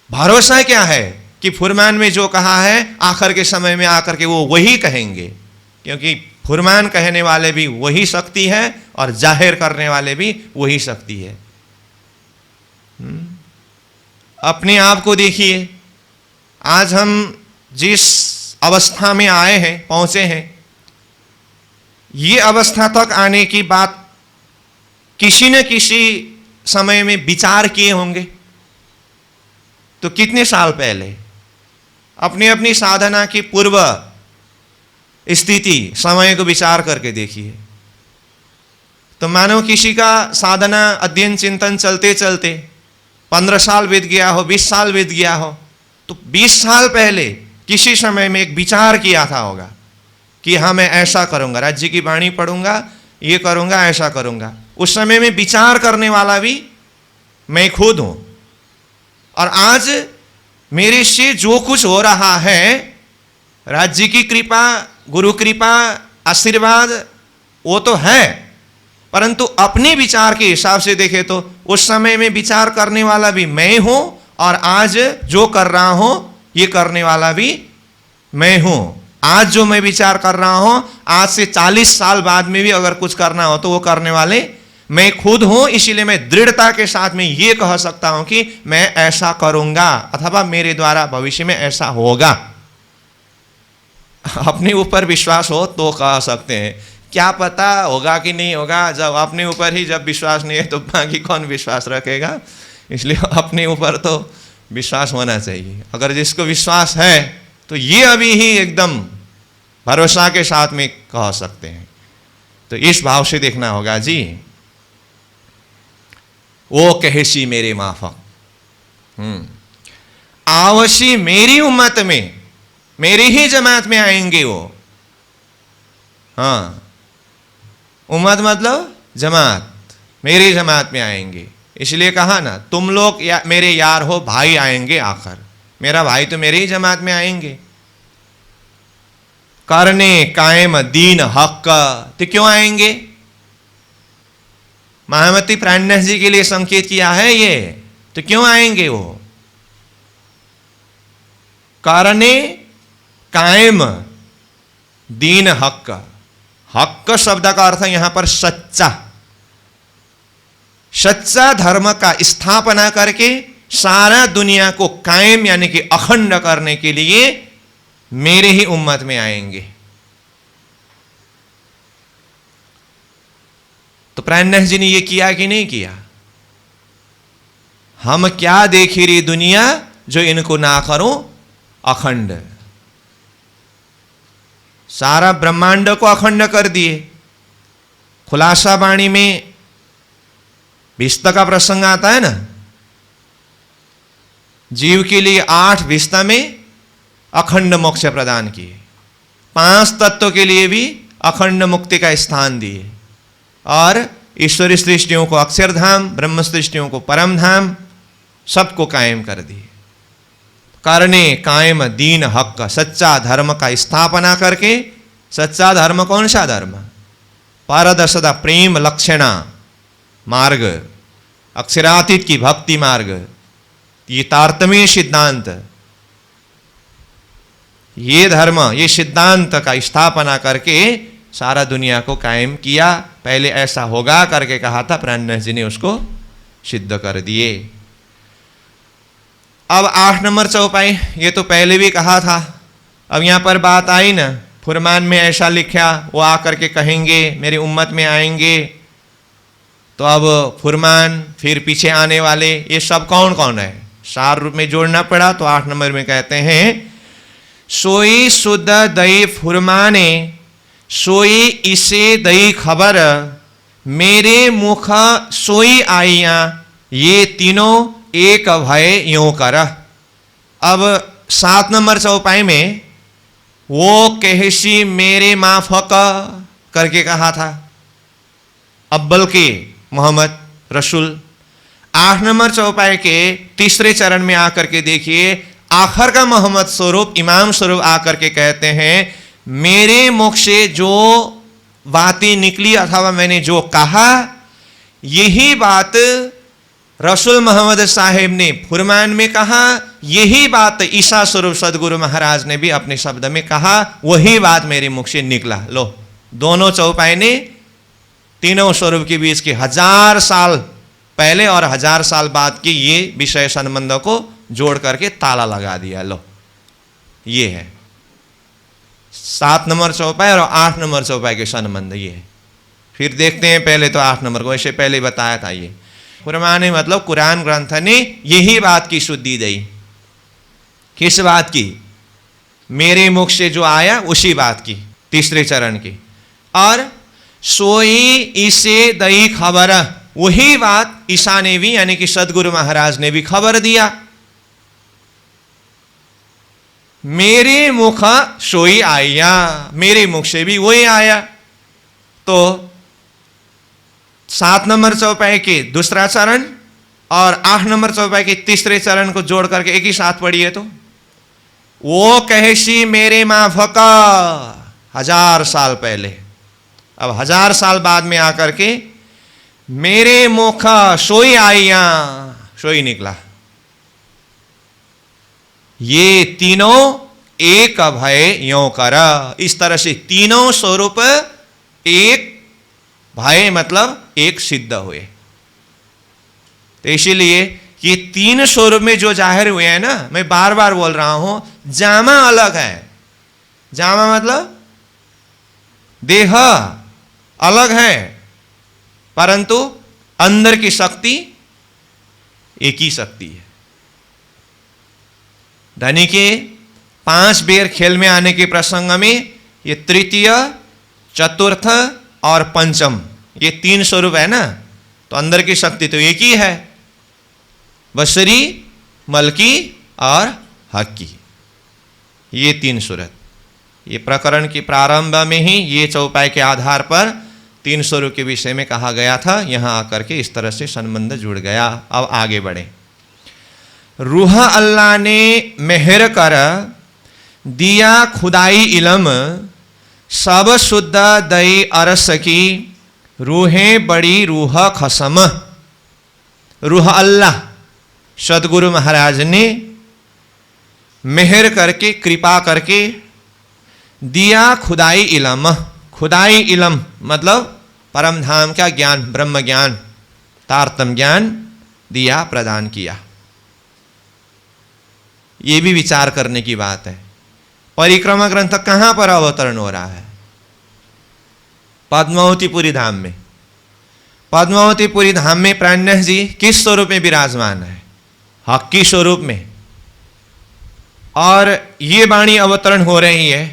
भरोसा क्या है कि फुरमान में जो कहा है आखिर के समय में आकर के वो वही कहेंगे, क्योंकि फुरमान कहने वाले भी वही शक्ति है और जाहिर करने वाले भी वही शक्ति है। अपने आप को देखिए, आज हम जिस अवस्था में आए हैं, पहुंचे हैं, ये अवस्था तक आने की बात किसी न किसी समय में विचार किए होंगे। तो कितने साल पहले अपनी अपनी साधना की पूर्व स्थिति समय को विचार करके देखिए। तो मानो किसी का साधना अध्ययन चिंतन चलते चलते 15 साल बीत गया हो, 20 साल बीत गया हो, तो 20 साल पहले किसी समय में एक विचार किया था होगा कि हाँ मैं ऐसा करूँगा, राज्य की वाणी पढ़ूंगा, ये करूँगा, ऐसा करूँगा। उस समय में विचार करने वाला भी मैं खुद हूँ। और आज मेरे से जो कुछ हो रहा है, राज्य की कृपा, गुरु कृपा, आशीर्वाद, वो तो है, परंतु अपने विचार के हिसाब से देखें तो उस समय में विचार करने वाला भी मैं हूं, और आज जो कर रहा हूं ये करने वाला भी मैं हूं। आज जो मैं विचार कर रहा हूं, आज से 40 साल बाद में भी अगर कुछ करना हो तो वो करने वाले मैं खुद हूं। इसीलिए मैं दृढ़ता के साथ में ये कह सकता हूं कि मैं ऐसा करूंगा अथवा मेरे द्वारा भविष्य में ऐसा होगा। अपने ऊपर विश्वास हो तो कह सकते हैं, क्या पता होगा कि नहीं होगा। जब अपने ऊपर ही जब विश्वास नहीं है तो बाकी कौन विश्वास रखेगा। इसलिए अपने ऊपर तो विश्वास होना चाहिए। अगर जिसको विश्वास है तो ये अभी ही एकदम भरोसा के साथ में कह सकते हैं। तो इस भाव से देखना होगा जी। वो कहेसी मेरे माफक, आवशी मेरी उम्मत में, मेरी ही जमात में आएंगे वो। हाँ, उम्मत मतलब जमात, मेरी जमात में आएंगे। इसलिए कहा ना, तुम लोग मेरे यार हो, भाई आएंगे आखिर। मेरा भाई तो मेरी ही जमात में आएंगे। करने कायम दीन हक, तो क्यों आएंगे? महामती प्राणनाथ जी के लिए संकेत किया है ये। तो क्यों आएंगे वो? करने कायम दीन हक। हक शब्द का अर्थ यहां पर सच्चा, सच्चा धर्म का स्थापना करके सारा दुनिया को कायम यानी कि अखंड करने के लिए मेरे ही उम्मत में आएंगे। तो प्राणनाथ जी ने यह किया कि नहीं किया? हम क्या देखी रही दुनिया जो इनको ना करो अखंड। सारा ब्रह्मांड को अखंड कर दिए। खुलासा वाणी में विस्ता का प्रसंग आता है ना, जीव के लिए 8 विस्ता में अखंड मोक्ष प्रदान किए, 5 तत्वों के लिए भी अखंड मुक्ति का स्थान दिए, और ईश्वरी सृष्टियों को अक्षरधाम, ब्रह्म सृष्टियों को परम धाम, सबको कायम कर दिए। करने कायम दीन हक, सच्चा धर्म का स्थापना करके। सच्चा धर्म कौन सा धर्म? पारदर्शता, प्रेम लक्षणा मार्ग, अक्षरातीत की भक्ति मार्ग, ये तारतम्य सिद्धांत, ये धर्म, ये सिद्धांत का स्थापना करके सारा दुनिया को कायम किया। पहले ऐसा होगा करके कहा था, प्राणनाथ जी ने उसको सिद्ध कर दिए। अब 8 नंबर चौपाई, ये तो पहले भी कहा था। अब यहां पर बात आई ना, फुरमान में ऐसा लिखा, वो आकर के कहेंगे मेरी उम्मत में आएंगे। तो अब फुरमान, फिर पीछे आने वाले, ये सब कौन कौन है? सार रूप में जोड़ना पड़ा। तो 8 नंबर में कहते हैं, सोई शुद्ध दई फुरमाने, सोई इसे दई खबर, मेरे मुख सोई आइया, ये तीनों एक भय यूं कर। अब 7 नंबर चौपाई में वो कहसी मेरे माफक करके कहा था, अव्वल के मोहम्मद रसूल। 8 नंबर चौपाई के तीसरे चरण में आकर के देखिए, आखिर का मोहम्मद स्वरूप, इमाम स्वरूप आकर के कहते हैं, मेरे मुख से जो बातें निकली अथवा मैंने जो कहा, यही बात रसूल मोहम्मद साहेब ने फुरमान में कहा, यही बात ईसा स्वरूप सदगुरु महाराज ने भी अपने शब्द में कहा, वही बात मेरे मुख से निकला। लो, दोनों चौपाई ने तीनों स्वरूप के बीच के 1000 साल पहले और 1000 साल बाद के ये विषय संबंध को जोड़ करके ताला लगा दिया। लो, ये है 7 नंबर चौपाई और 8 नंबर चौपाई के संबंध ये है। फिर देखते हैं, पहले तो 8 नंबर को ऐसे पहले बताया था। ये कुरान मतलब कुरान ग्रंथ ने यही बात की शुद्धि दी। किस बात की? मेरे मुख से जो आया उसी बात की, तीसरे चरण की। और सोई इसे दई खबर, वही बात ईसा ने भी यानी कि सदगुरु महाराज ने भी खबर दिया। मेरे मुख सोई आया, मेरे मुख से भी वही आया। तो 7 नंबर चौपाई के दूसरा चरण और 8 नंबर चौपाई के तीसरे चरण को जोड़ करके एक ही साथ पढ़िए तो, वो कहसी मेरे माफका 1000 साल पहले, अब 1000 साल बाद में आकर के मेरे मुख सोई आइया, सोई निकला। ये तीनों एक भय यो कर। इस तरह से तीनों स्वरूप एक भय मतलब एक सिद्ध हुए। तो इसीलिए ये तीन स्वरूप में जो जाहिर हुए हैं ना, मैं बार बार बोल रहा हूं, जामा अलग है। जामा मतलब देह अलग है, परंतु अंदर की शक्ति एक ही शक्ति है। धनी के 5 बेर खेल में आने के प्रसंग में ये तृतीय, चतुर्थ और पंचम, ये 3 स्वरूप है ना, तो अंदर की शक्ति तो एक ही है, बसरी, मलकी और हक की, ये 3 सूरत। ये प्रकरण की प्रारंभ में ही ये चौपाई के आधार पर 3 स्वरूप के विषय में कहा गया था। यहां आकर के इस तरह से संबंध जुड़ गया। अब आगे बढ़े। रूह अल्लाह ने मेहर कर दिया खुदाई इलम, सब शुद्ध दई अरस की, रूहें बड़ी रूह खसम। रूह अल्लाह सदगुरु महाराज ने मेहर करके, कृपा करके दिया खुदाई इलम। खुदाई इलम मतलब परम धाम का ज्ञान, ब्रह्म ज्ञान, तारतम ज्ञान दिया, प्रदान किया। ये भी विचार करने की बात है। परिक्रमा ग्रंथ कहां पर अवतरण हो रहा है? पद्मावतीपुरी धाम में। पद्मावतीपुरी धाम में प्राणनाथ जी किस स्वरूप में विराजमान है? हक की स्वरूप में। और ये वाणी अवतरण हो रही है,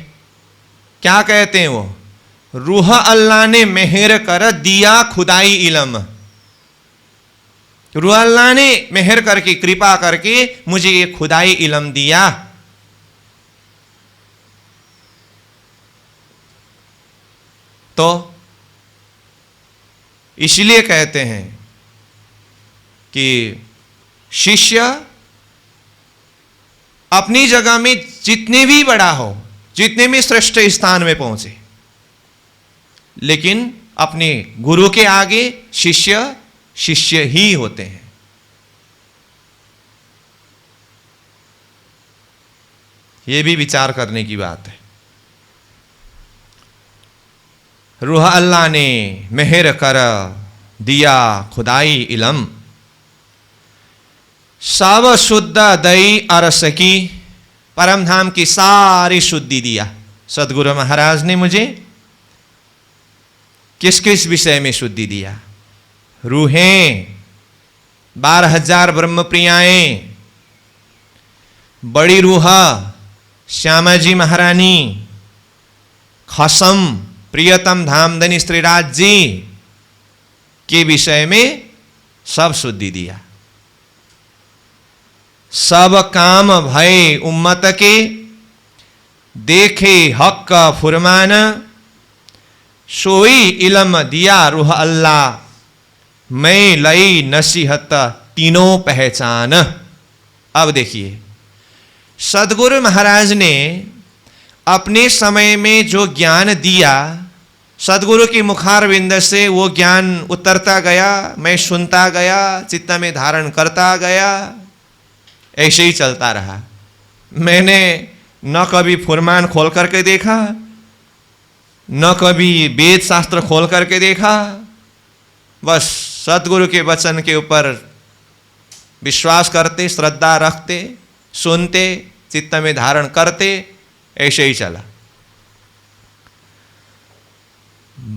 क्या कहते हैं वो? रूह अल्लाह ने मेहर कर दिया खुदाई इलम। रूह अल्लाह ने मेहर करके, कृपा करके मुझे ये खुदाई इलम दिया। तो इसलिए कहते हैं कि शिष्य अपनी जगह में जितने भी बड़ा हो, जितने भी श्रेष्ठ स्थान में पहुंचे, लेकिन अपने गुरु के आगे शिष्य शिष्य ही होते हैं। यह भी विचार करने की बात है। रूह अल्लाह ने मेहर कर दिया खुदाई इलम, सब शुद्ध दई अरस की, परम धाम की सारी शुद्धि दिया। सदगुरु महाराज ने मुझे किस किस विषय में शुद्धि दिया? रूहें 12,000 ब्रह्म प्रियाएं, बड़ी रूह श्यामा जी महारानी, खसम प्रियतम धामधनी श्रीराज जी के विषय में सब शुद्धि दिया। सब काम भय उम्मत के, देखे हक का फुरमान, सोई इलम दिया रूह अल्लाह, मैं लई नसीहत तीनों पहचान। अब देखिए, सदगुरु महाराज ने अपने समय में जो ज्ञान दिया, सदगुरु की मुखारविंद से वो ज्ञान उतरता गया, मैं सुनता गया, चित्त में धारण करता गया, ऐसे ही चलता रहा। मैंने न कभी फुरमान खोल करके देखा, न कभी वेद शास्त्र खोल करके देखा, बस सदगुरु के वचन के ऊपर विश्वास करते, श्रद्धा रखते, सुनते, चित्त में धारण करते, ऐसे ही चला।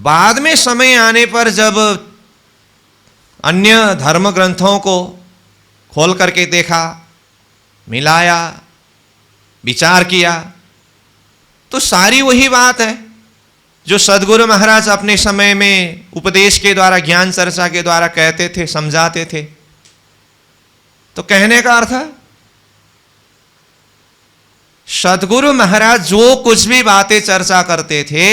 बाद में समय आने पर जब अन्य धर्म ग्रंथों को खोल करके देखा, मिलाया, विचार किया, तो सारी वही बात है जो सदगुरु महाराज अपने समय में उपदेश के द्वारा, ज्ञान चर्चा के द्वारा कहते थे, समझाते थे। तो कहने का अर्थ, सदगुरु महाराज जो कुछ भी बातें चर्चा करते थे,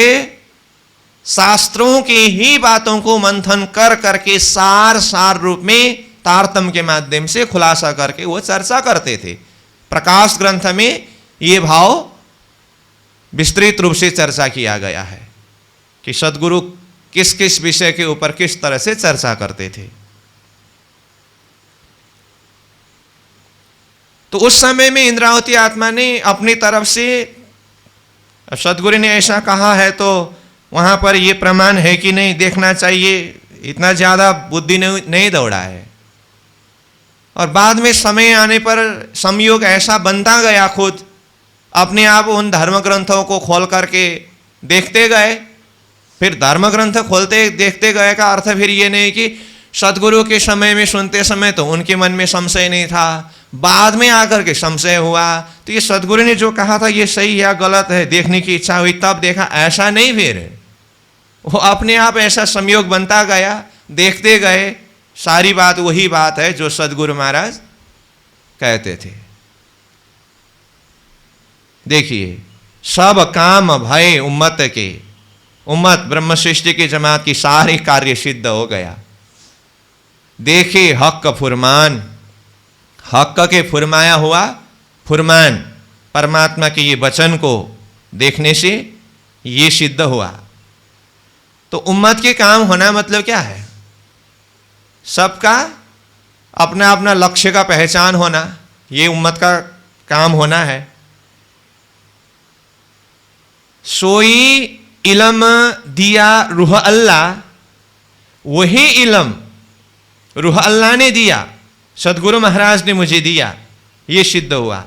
शास्त्रों की ही बातों को मंथन कर करके सार रूप में तारतम के माध्यम से खुलासा करके वो चर्चा करते थे। प्रकाश ग्रंथ में ये भाव विस्तृत रूप से चर्चा किया गया है कि सदगुरु किस किस विषय के ऊपर किस तरह से चर्चा करते थे। तो उस समय में इंद्रावती आत्मा ने अपनी तरफ से, सदगुरु ने ऐसा कहा है तो वहां पर ये प्रमाण है कि नहीं देखना चाहिए, इतना ज्यादा बुद्धि नहीं दौड़ा है। और बाद में समय आने पर संयोग ऐसा बनता गया, खुद अपने आप उन धर्म ग्रंथों को खोल करके देखते गए। फिर धर्म ग्रंथ खोलते देखते गए का अर्थ फिर ये नहीं कि सदगुरु के समय में सुनते समय तो उनके मन में संशय नहीं था, बाद में आकर के संशय हुआ तो ये सदगुरु ने जो कहा था ये सही या गलत है, देखने की इच्छा हुई तब देखा, ऐसा नहीं। फिर वो अपने आप ऐसा संयोग बनता गया, देखते गए, सारी बात वही बात है जो सदगुरु महाराज कहते थे। देखिए, सब काम भय उम्मत के, उम्मत ब्रह्म सृष्टि की जमात की सारे कार्य सिद्ध हो गया। देखे हक फुरमान, हक के फुरमाया हुआ फुरमान, परमात्मा के ये वचन को देखने से ये सिद्ध हुआ। तो उम्मत के काम होना मतलब क्या है? सबका अपना अपना लक्ष्य का पहचान होना, ये उम्मत का काम होना है। सोई इलम दिया रूह अल्लाह, वही इलम रूह अल्लाह ने दिया, सदगुरु महाराज ने मुझे दिया, ये सिद्ध हुआ।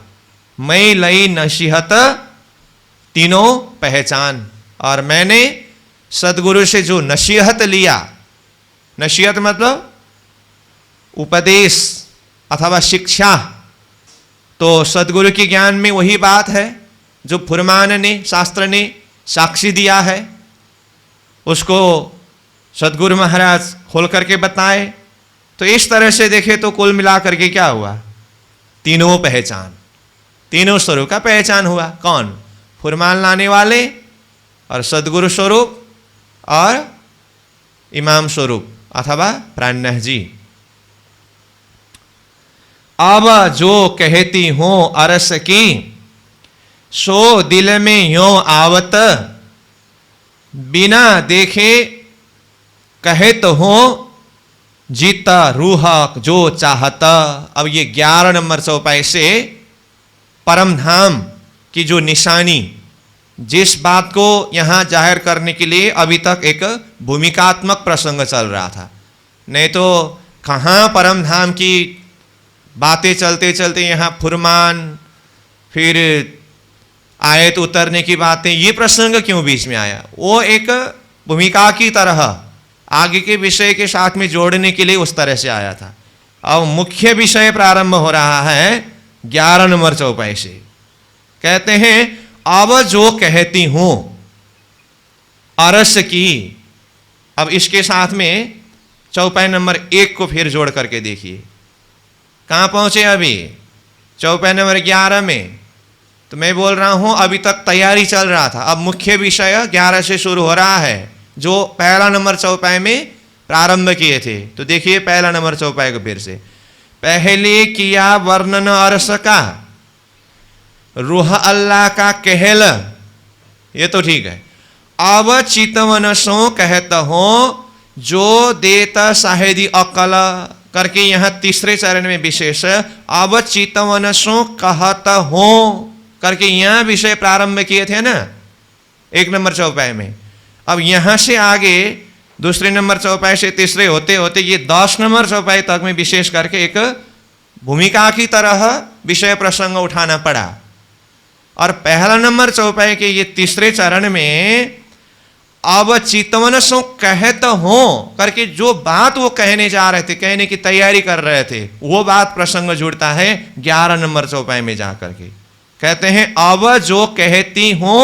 मैं लई नसीहत तीनों पहचान, और मैंने सदगुरु से जो नसीहत लिया, नसीहत मतलब उपदेश अथवा शिक्षा, तो सदगुरु के ज्ञान में वही बात है जो फुरमान ने, शास्त्र ने साक्षी दिया है, उसको सदगुरु महाराज खोल करके बताए। तो इस तरह से देखे तो कुल मिलाकर के क्या हुआ? तीनों पहचान, तीनों स्वरूप का पहचान हुआ। कौन? फुरमान लाने वाले और सदगुरु स्वरूप और इमाम स्वरूप अथवा प्राणनाथ जी। अब जो कहती हूं अरस की, सो दिल में यों आवत, बिना देखे कहत हो जीता रूह जो चाहता। अब ये 11 नंबर चौपाई से परम धाम की जो निशानी, जिस बात को यहां जाहिर करने के लिए अभी तक एक भूमिकात्मक प्रसंग चल रहा था, नहीं तो कहां परम धाम की बातें चलते चलते यहां फुरमान, फिर आयत उतरने की बातें, ये प्रसंग क्यों बीच में आया? वो एक भूमिका की तरह आगे के विषय के साथ में जोड़ने के लिए उस तरह से आया था। अब मुख्य विषय प्रारंभ हो रहा है 11 नंबर चौपाई से। कहते हैं अब जो कहती हूं अरस की। अब इसके साथ में चौपाई नंबर 1 को फिर जोड़ करके देखिए, कहां पहुंचे अभी? चौपाई नंबर 11 में। तो मैं बोल रहा हूं अभी तक तैयारी चल रहा था, अब मुख्य विषय 11 से शुरू हो रहा है, जो पहला नंबर चौपाई में प्रारंभ किए थे। तो देखिए पहला नंबर चौपाई को फिर से। पहले किया वर्णन अरस का, रूह अल्लाह का कहल, ये तो ठीक है। अब चितवन सो कहता हो जो देता साहेदी अकल करके यहां तीसरे चरण में विशेष, अब चितवन सो कहता हो करके यहां विषय प्रारंभ किए थे ना 1 नंबर चौपाई में। अब यहां से आगे दूसरे नंबर चौपाई से तीसरे होते होते ये 10 नंबर चौपाई तक में विशेष करके एक भूमिका की तरह विषय प्रसंग उठाना पड़ा। और पहला नंबर चौपाई के ये तीसरे चरण में अब चितवन सो कहत हो करके जो बात वो कहने जा रहे थे, कहने की तैयारी कर रहे थे, वो बात प्रसंग जुड़ता है 11 नंबर चौपाई में जाकर के। कहते हैं अब जो कहती हूं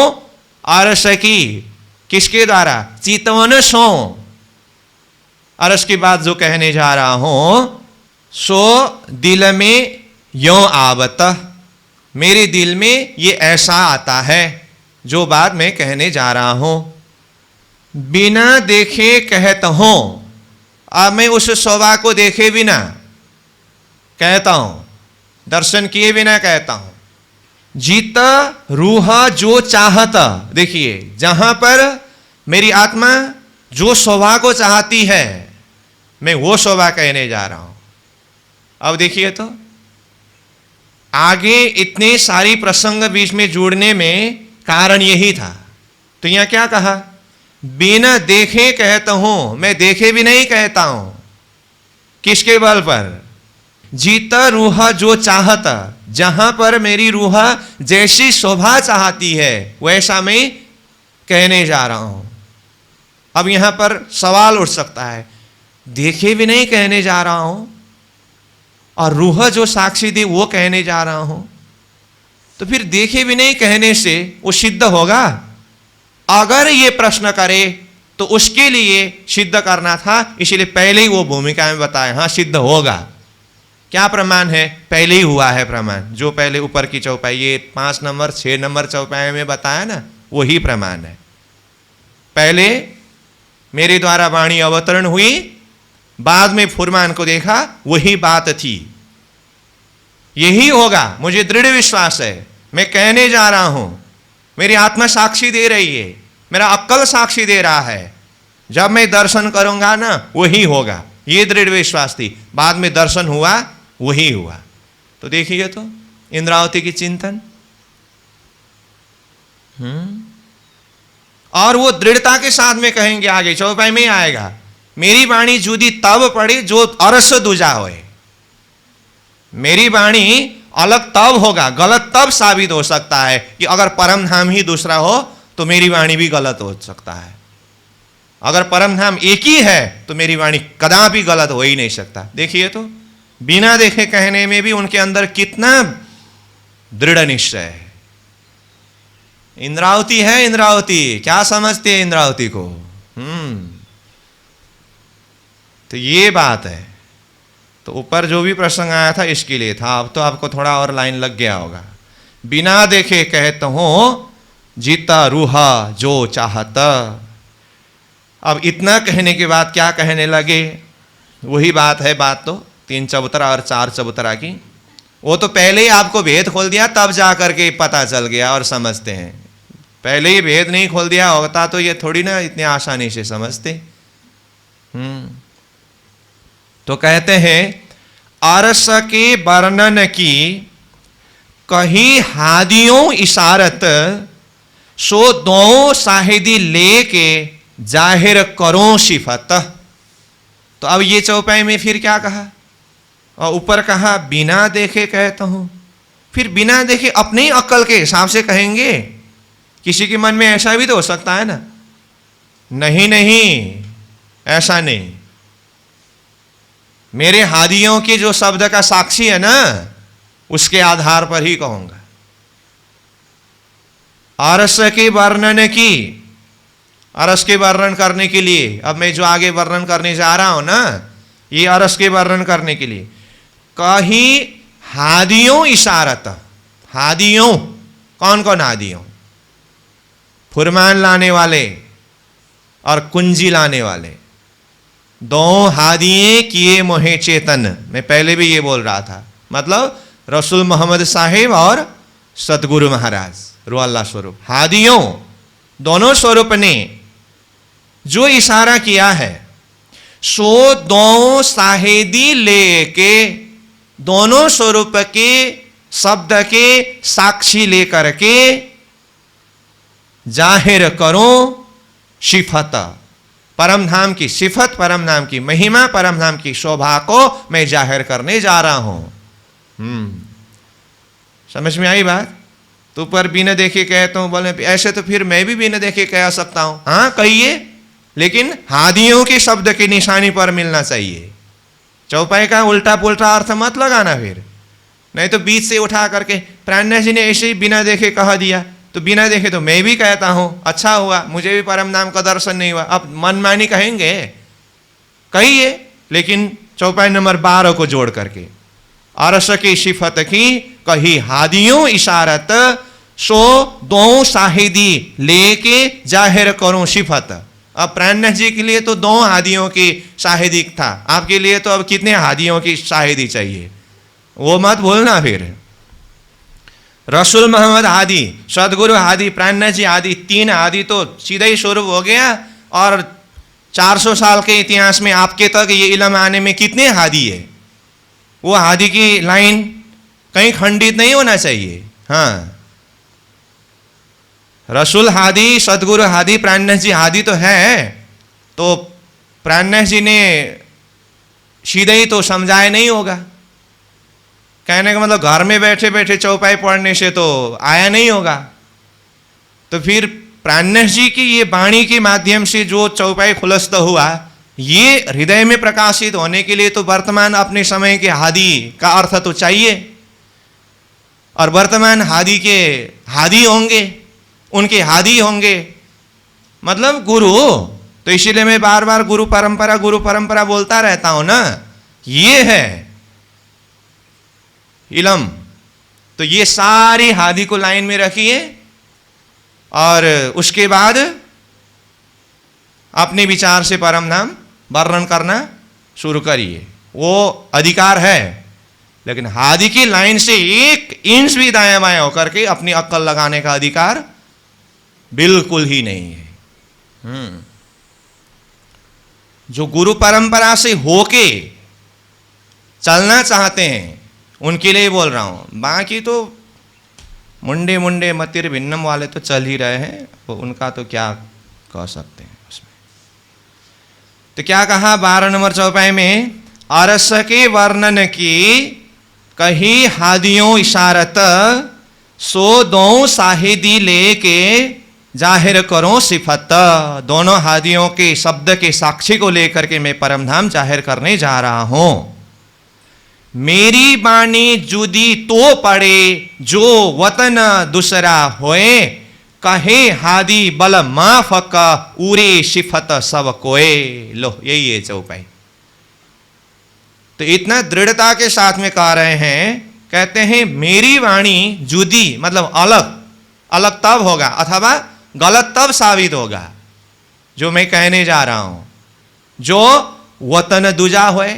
अरस की, किसके द्वारा? चितवन सो, अरस की बात जो कहने जा रहा हूं, सो दिल में यों आवत, मेरे दिल में ये ऐसा आता है जो बात मैं कहने जा रहा हूं। बिना देखे कहता हूं, अब मैं उस शोभा को देखे बिना कहता हूं, दर्शन किए बिना कहता हूं। जीता रूह जो चाहता, देखिए जहां पर मेरी आत्मा जो शोभा को चाहती है मैं वो शोभा कहने जा रहा हूं। अब देखिए तो आगे इतने सारी प्रसंग बीच में जोड़ने में कारण यही था। तो यहां क्या कहा, बिना देखे कहता हूं, मैं देखे भी नहीं कहता हूं। किसके बल पर, जीता रूह जो चाहता, जहां पर मेरी रूह जैसी शोभा चाहती है वैसा मैं कहने जा रहा हूं। अब यहां पर सवाल उठ सकता है, देखे भी नहीं कहने जा रहा हूं और रूह जो साक्षी दी वो कहने जा रहा हूं, तो फिर देखे भी नहीं कहने से वो सिद्ध होगा? अगर ये प्रश्न करे तो उसके लिए सिद्ध करना था, इसलिए पहले ही वो भूमिका में बताया, हाँ सिद्ध होगा। क्या प्रमाण है? पहले ही हुआ है प्रमाण, जो पहले ऊपर की चौपाई, ये 5 नंबर 6 नंबर चौपाई में बताया ना, वही प्रमाण है। पहले मेरे द्वारा वाणी अवतरण हुई, बाद में फुरमान को देखा, वही बात थी। यही होगा, मुझे दृढ़ विश्वास है। मैं कहने जा रहा हूं, मेरी आत्मा साक्षी दे रही है, मेरा अक्ल साक्षी दे रहा है। जब मैं दर्शन करूंगा ना वही होगा, ये दृढ़ विश्वास थी। बाद में दर्शन हुआ, वही हुआ। तो देखिए तो इंद्रावती की चिंतन, और वो दृढ़ता के साथ में कहेंगे, आगे चौपाई में आएगा, मेरी वाणी जुदी तब पड़ी जो अरस दूजा होए। मेरी वाणी अलग तब होगा, गलत तब साबित हो सकता है कि अगर परम धाम ही दूसरा हो तो मेरी वाणी भी गलत हो सकता है। अगर परम धाम एक ही है तो मेरी वाणी कदापि गलत हो ही नहीं सकता। देखिए तो बिना देखे कहने में भी उनके अंदर कितना दृढ़ निश्चय है। इंद्रावती है, इंद्रावती क्या समझते हैं इंद्रावती को? तो ये बात है। तो ऊपर जो भी प्रसंग आया था इसके लिए था। अब तो आपको थोड़ा और लाइन लग गया होगा। बिना देखे कहता हूं, जीता रूहा जो चाहता। अब इतना कहने के बाद क्या कहने लगे? वही बात है, बात तो 3 चबूतरा और 4 चबूतरा की। वो तो पहले ही आपको भेद खोल दिया, तब जा करके पता चल गया और समझते हैं। पहले ही भेद नहीं खोल दिया होता तो ये थोड़ी ना इतने आसानी से समझते। तो कहते हैं, अरस के वर्णन की कही हादियों इशारत, सो दो साहिदी लेके जाहिर करो सिफत। तो अब ये चौपाई में फिर क्या कहा? और ऊपर कहा बिना देखे कहता हूं, फिर बिना देखे अपने ही अक्ल के हिसाब से कहेंगे। किसी के मन में ऐसा भी तो हो सकता है ना, नहीं नहीं ऐसा नहीं, मेरे हादियों के जो शब्द का साक्षी है ना उसके आधार पर ही कहूंगा। अरस के वर्णन की, अरस के वर्णन करने के लिए, अब मैं जो आगे वर्णन करने जा रहा हूं ना, ये अरस के वर्णन करने के लिए कहीं हादियों इशारत। हादियों कौन कौन? हादियों फुरमान लाने वाले और कुंजी लाने वाले, दो हादिये किए मोहे चेतन। मैं पहले भी ये बोल रहा था, मतलब रसूल मोहम्मद साहिब और सतगुरु महाराज रू अल्लाह स्वरूप, हादियों दोनों स्वरूप ने जो इशारा किया है, सो दो साहेदी लेके, दोनों स्वरूप के शब्द के साक्षी लेकर के जाहिर करो सिफत, परम धाम की सिफत, परम धाम की महिमा, परम धाम की शोभा को मैं जाहिर करने जा रहा हूं। समझ में आई बात? तो ऊपर बिना देखे कहता हूं, बोले ऐसे तो फिर मैं भी बिना देखे कह सकता हूं। हाँ कहिए, लेकिन हादियों के शब्द की निशानी पर मिलना चाहिए। चौपाई का उल्टा पुल्टा अर्थ मत लगाना फिर, नहीं तो बीच से उठा करके प्राणनाथ जी ने ऐसे ही बिना देखे कह दिया, तो बिना देखे तो मैं भी कहता हूं, अच्छा हुआ मुझे भी परम नाम का दर्शन नहीं हुआ। अब मनमानी कहेंगे, कहिए, लेकिन चौपाई नंबर 12 को जोड़ करके, अरस की सिफत की कही हादियों इशारत, सो दो साहिदी लेके जाहिर करूं सिफत। अब प्राणनाथ जी के लिए तो 2 हादियों की शाहिदी था, आपके लिए तो अब कितने हादियों की शाहिदी चाहिए वो मत भूलना। फिर रसूल मोहम्मद हादी, सदगुरु हादी, प्राणनाथ जी हादी, 3 हादी तो सीधा ही स्वरूप हो गया। और 400 साल के इतिहास में आपके तक ये इल्म आने में कितने हादी है? वो हादी की लाइन कहीं खंडित नहीं होना चाहिए। हाँ, रसूल हादी, सदगुरु हादी, प्राणनाथ जी हादी तो है, तो प्राणनाथ जी ने सीधे ही तो समझाया नहीं होगा। कहने का मतलब घर में बैठे बैठे चौपाई पढ़ने से तो आया नहीं होगा। तो फिर प्राणनाथ जी की ये वाणी के माध्यम से जो चौपाई खुलस्त हुआ, ये हृदय में प्रकाशित होने के लिए तो वर्तमान अपने समय के हादी का अर्थ तो चाहिए, और वर्तमान हादी के हादी होंगे, उनके हादी होंगे, मतलब गुरु। तो इसीलिए मैं बार बार गुरु परंपरा बोलता रहता हूं ना। ये है इलम। तो ये सारी हादी को लाइन में रखिए और उसके बाद अपने विचार से परम नाम वर्णन करना शुरू करिए। वो अधिकार है, लेकिन हादी की लाइन से एक इंच भी दायां बायां होकर के अपनी अक्ल लगाने का अधिकार बिल्कुल ही नहीं है। जो गुरु परंपरा से होके चलना चाहते हैं उनके लिए बोल रहा हूं। बाकी तो मुंडे मुंडे मतिर भिन्नम वाले तो चल ही रहे हैं, तो उनका तो क्या कह सकते हैं उसमें। तो क्या कहा 12 नंबर चौपाई में, अरस के वर्णन की कही हादियों इशारत, सो दो साहिदी लेके जाहिर करो सिफत। दोनों हादियों के शब्द के साक्षी को लेकर के मैं परमधाम जाहिर करने जा रहा हूं। मेरी बाणी जुदी तो पड़े, जो वतन दूसरा होए, कहे हादी बल माफक, उरे सिफत सब कोए। लो, यही है चौपाई। तो इतना दृढ़ता के साथ में कह रहे हैं, कहते हैं मेरी वाणी जुदी मतलब अलग, अलग तब होगा अथवा गलत तब साबित होगा जो मैं कहने जा रहा हूं। जो वतन दूजा होए,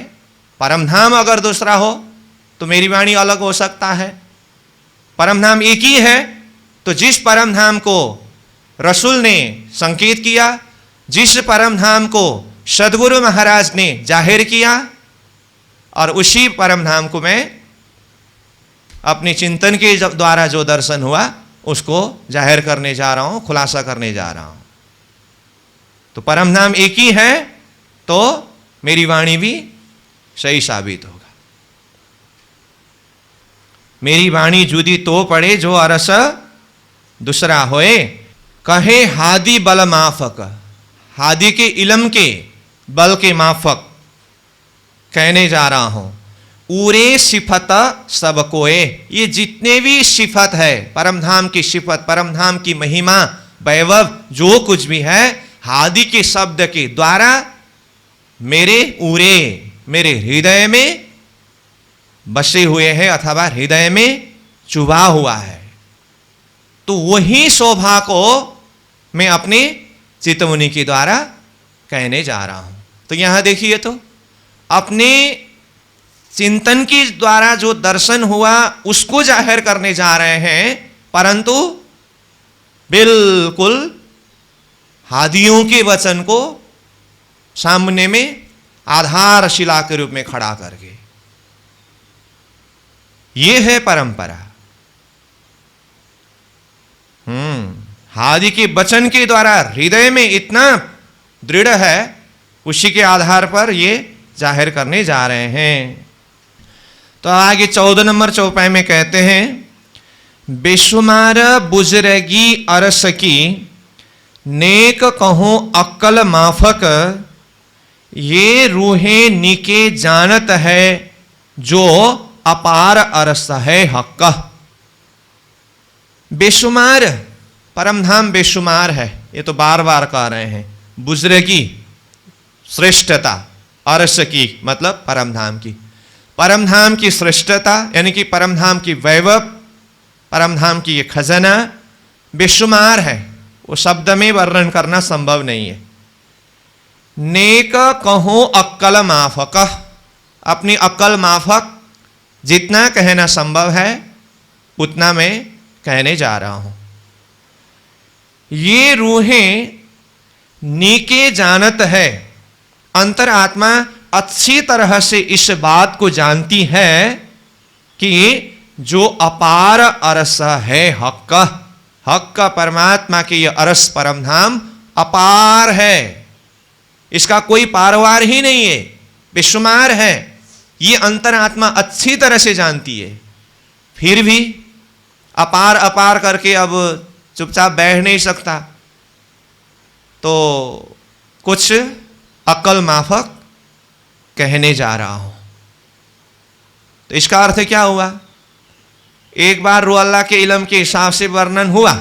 परमधाम अगर दूसरा हो तो मेरी वाणी अलग हो सकता है। परमधाम एक ही है, तो जिस परमधाम को रसूल ने संकेत किया, जिस परमधाम को सदगुरु महाराज ने जाहिर किया, और उसी परमधाम को मैं अपने चिंतन के द्वारा जो दर्शन हुआ उसको जाहिर करने जा रहा हूं, खुलासा करने जा रहा हूं। तो परमधाम एक ही है, तो मेरी वाणी भी सही साबित होगा। मेरी वाणी जुदी तो पड़े, जो अरस दूसरा होए, कहे हादी बल माफक। हादी के इलम के बल के माफक कहने जा रहा हूं। उरे सिफत सब कोए, ये जितने भी सिफत है, परमधाम की सिफत, परमधाम की महिमा, वैभव, जो कुछ भी है, हादी के शब्द के द्वारा मेरे उरे, मेरे हृदय में बसे हुए हैं अथवा हृदय में चुभा हुआ है। तो वही शोभा को मैं अपने चित्तमुनि के द्वारा कहने जा रहा हूं। तो यहां देखिए, तो अपने चिंतन के द्वारा जो दर्शन हुआ उसको जाहिर करने जा रहे हैं, परंतु बिल्कुल हादियों के वचन को सामने में आधारशिला के रूप में खड़ा करके। ये है परंपरा। हादी के वचन के द्वारा हृदय में इतना दृढ़ है, उसी के आधार पर ये जाहिर करने जा रहे हैं। तो आगे 14 नंबर चौपाई में कहते हैं, बेशुमार बुजरगी अरस की, नेक कहूं अक्ल माफक, ये रूहे निके जानत है, जो अपार अरस है हक। बेशुमार, परमधाम बेशुमार है, ये तो बार बार कह रहे हैं। बुजरगी श्रेष्ठता, अरस की मतलब परमधाम की, परमधाम की श्रेष्ठता यानी कि परमधाम की वैभव, परमधाम की ये खजाना बेशुमार है, वो शब्द में वर्णन करना संभव नहीं है। नेक कहो अक्ल माफक, अपनी अक्ल माफक जितना कहना संभव है उतना मैं कहने जा रहा हूं। ये रूहें नीके जानत है, अंतरात्मा अच्छी तरह से इस बात को जानती है कि जो अपार अरस है हक, हक परमात्मा के ये अरस परम धाम अपार है, इसका कोई पारवार ही नहीं है, बेशुमार है। ये अंतरात्मा अच्छी तरह से जानती है, फिर भी अपार अपार करके अब चुपचाप बैठ नहीं सकता, तो कुछ अक्ल माफक कहने जा रहा हूं। तो इसका अर्थ क्या हुआ? एक बार रू अल्लाह के इल्म के हिसाब से वर्णन हुआ,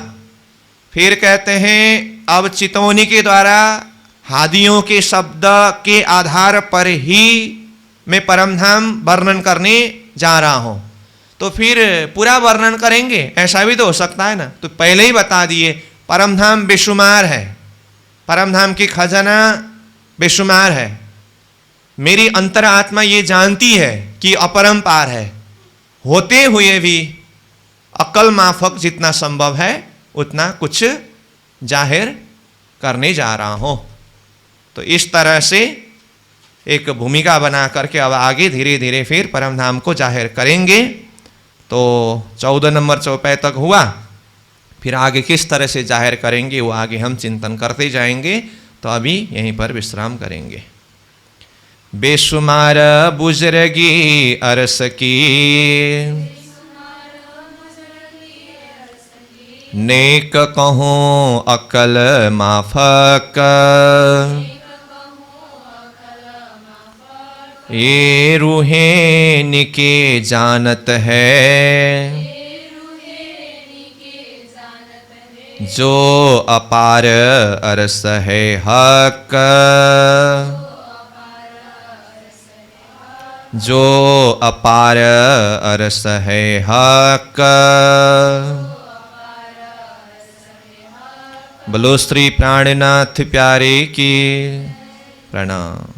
फिर कहते हैं अब चितौनी के द्वारा हादियों के शब्द के आधार पर ही मैं परमधाम वर्णन करने जा रहा हूं। तो फिर पूरा वर्णन करेंगे, ऐसा भी तो हो सकता है ना। तो पहले ही बता दिए परमधाम बेशुमार है, परमधाम की खजाना बेशुमार है। मेरी अंतरात्मा ये जानती है कि अपरंपार है, होते हुए भी अकल माफक जितना संभव है उतना कुछ जाहिर करने जा रहा हूं। तो इस तरह से एक भूमिका बना करके अब आगे धीरे धीरे फिर परमधाम को जाहिर करेंगे। तो 14 नंबर चौपाई तक हुआ, फिर आगे किस तरह से जाहिर करेंगे वो आगे हम चिंतन करते जाएंगे। तो अभी यहीं पर विश्राम करेंगे। बेशुमार बुजुर्गी अरस की, नेक कहूँ अकल माफक, ये रूहें निके जानत है, जो अपार अरस है हक, जो अपार अरस है हक। बोलो श्री प्राणनाथ प्यारे की प्रणाम।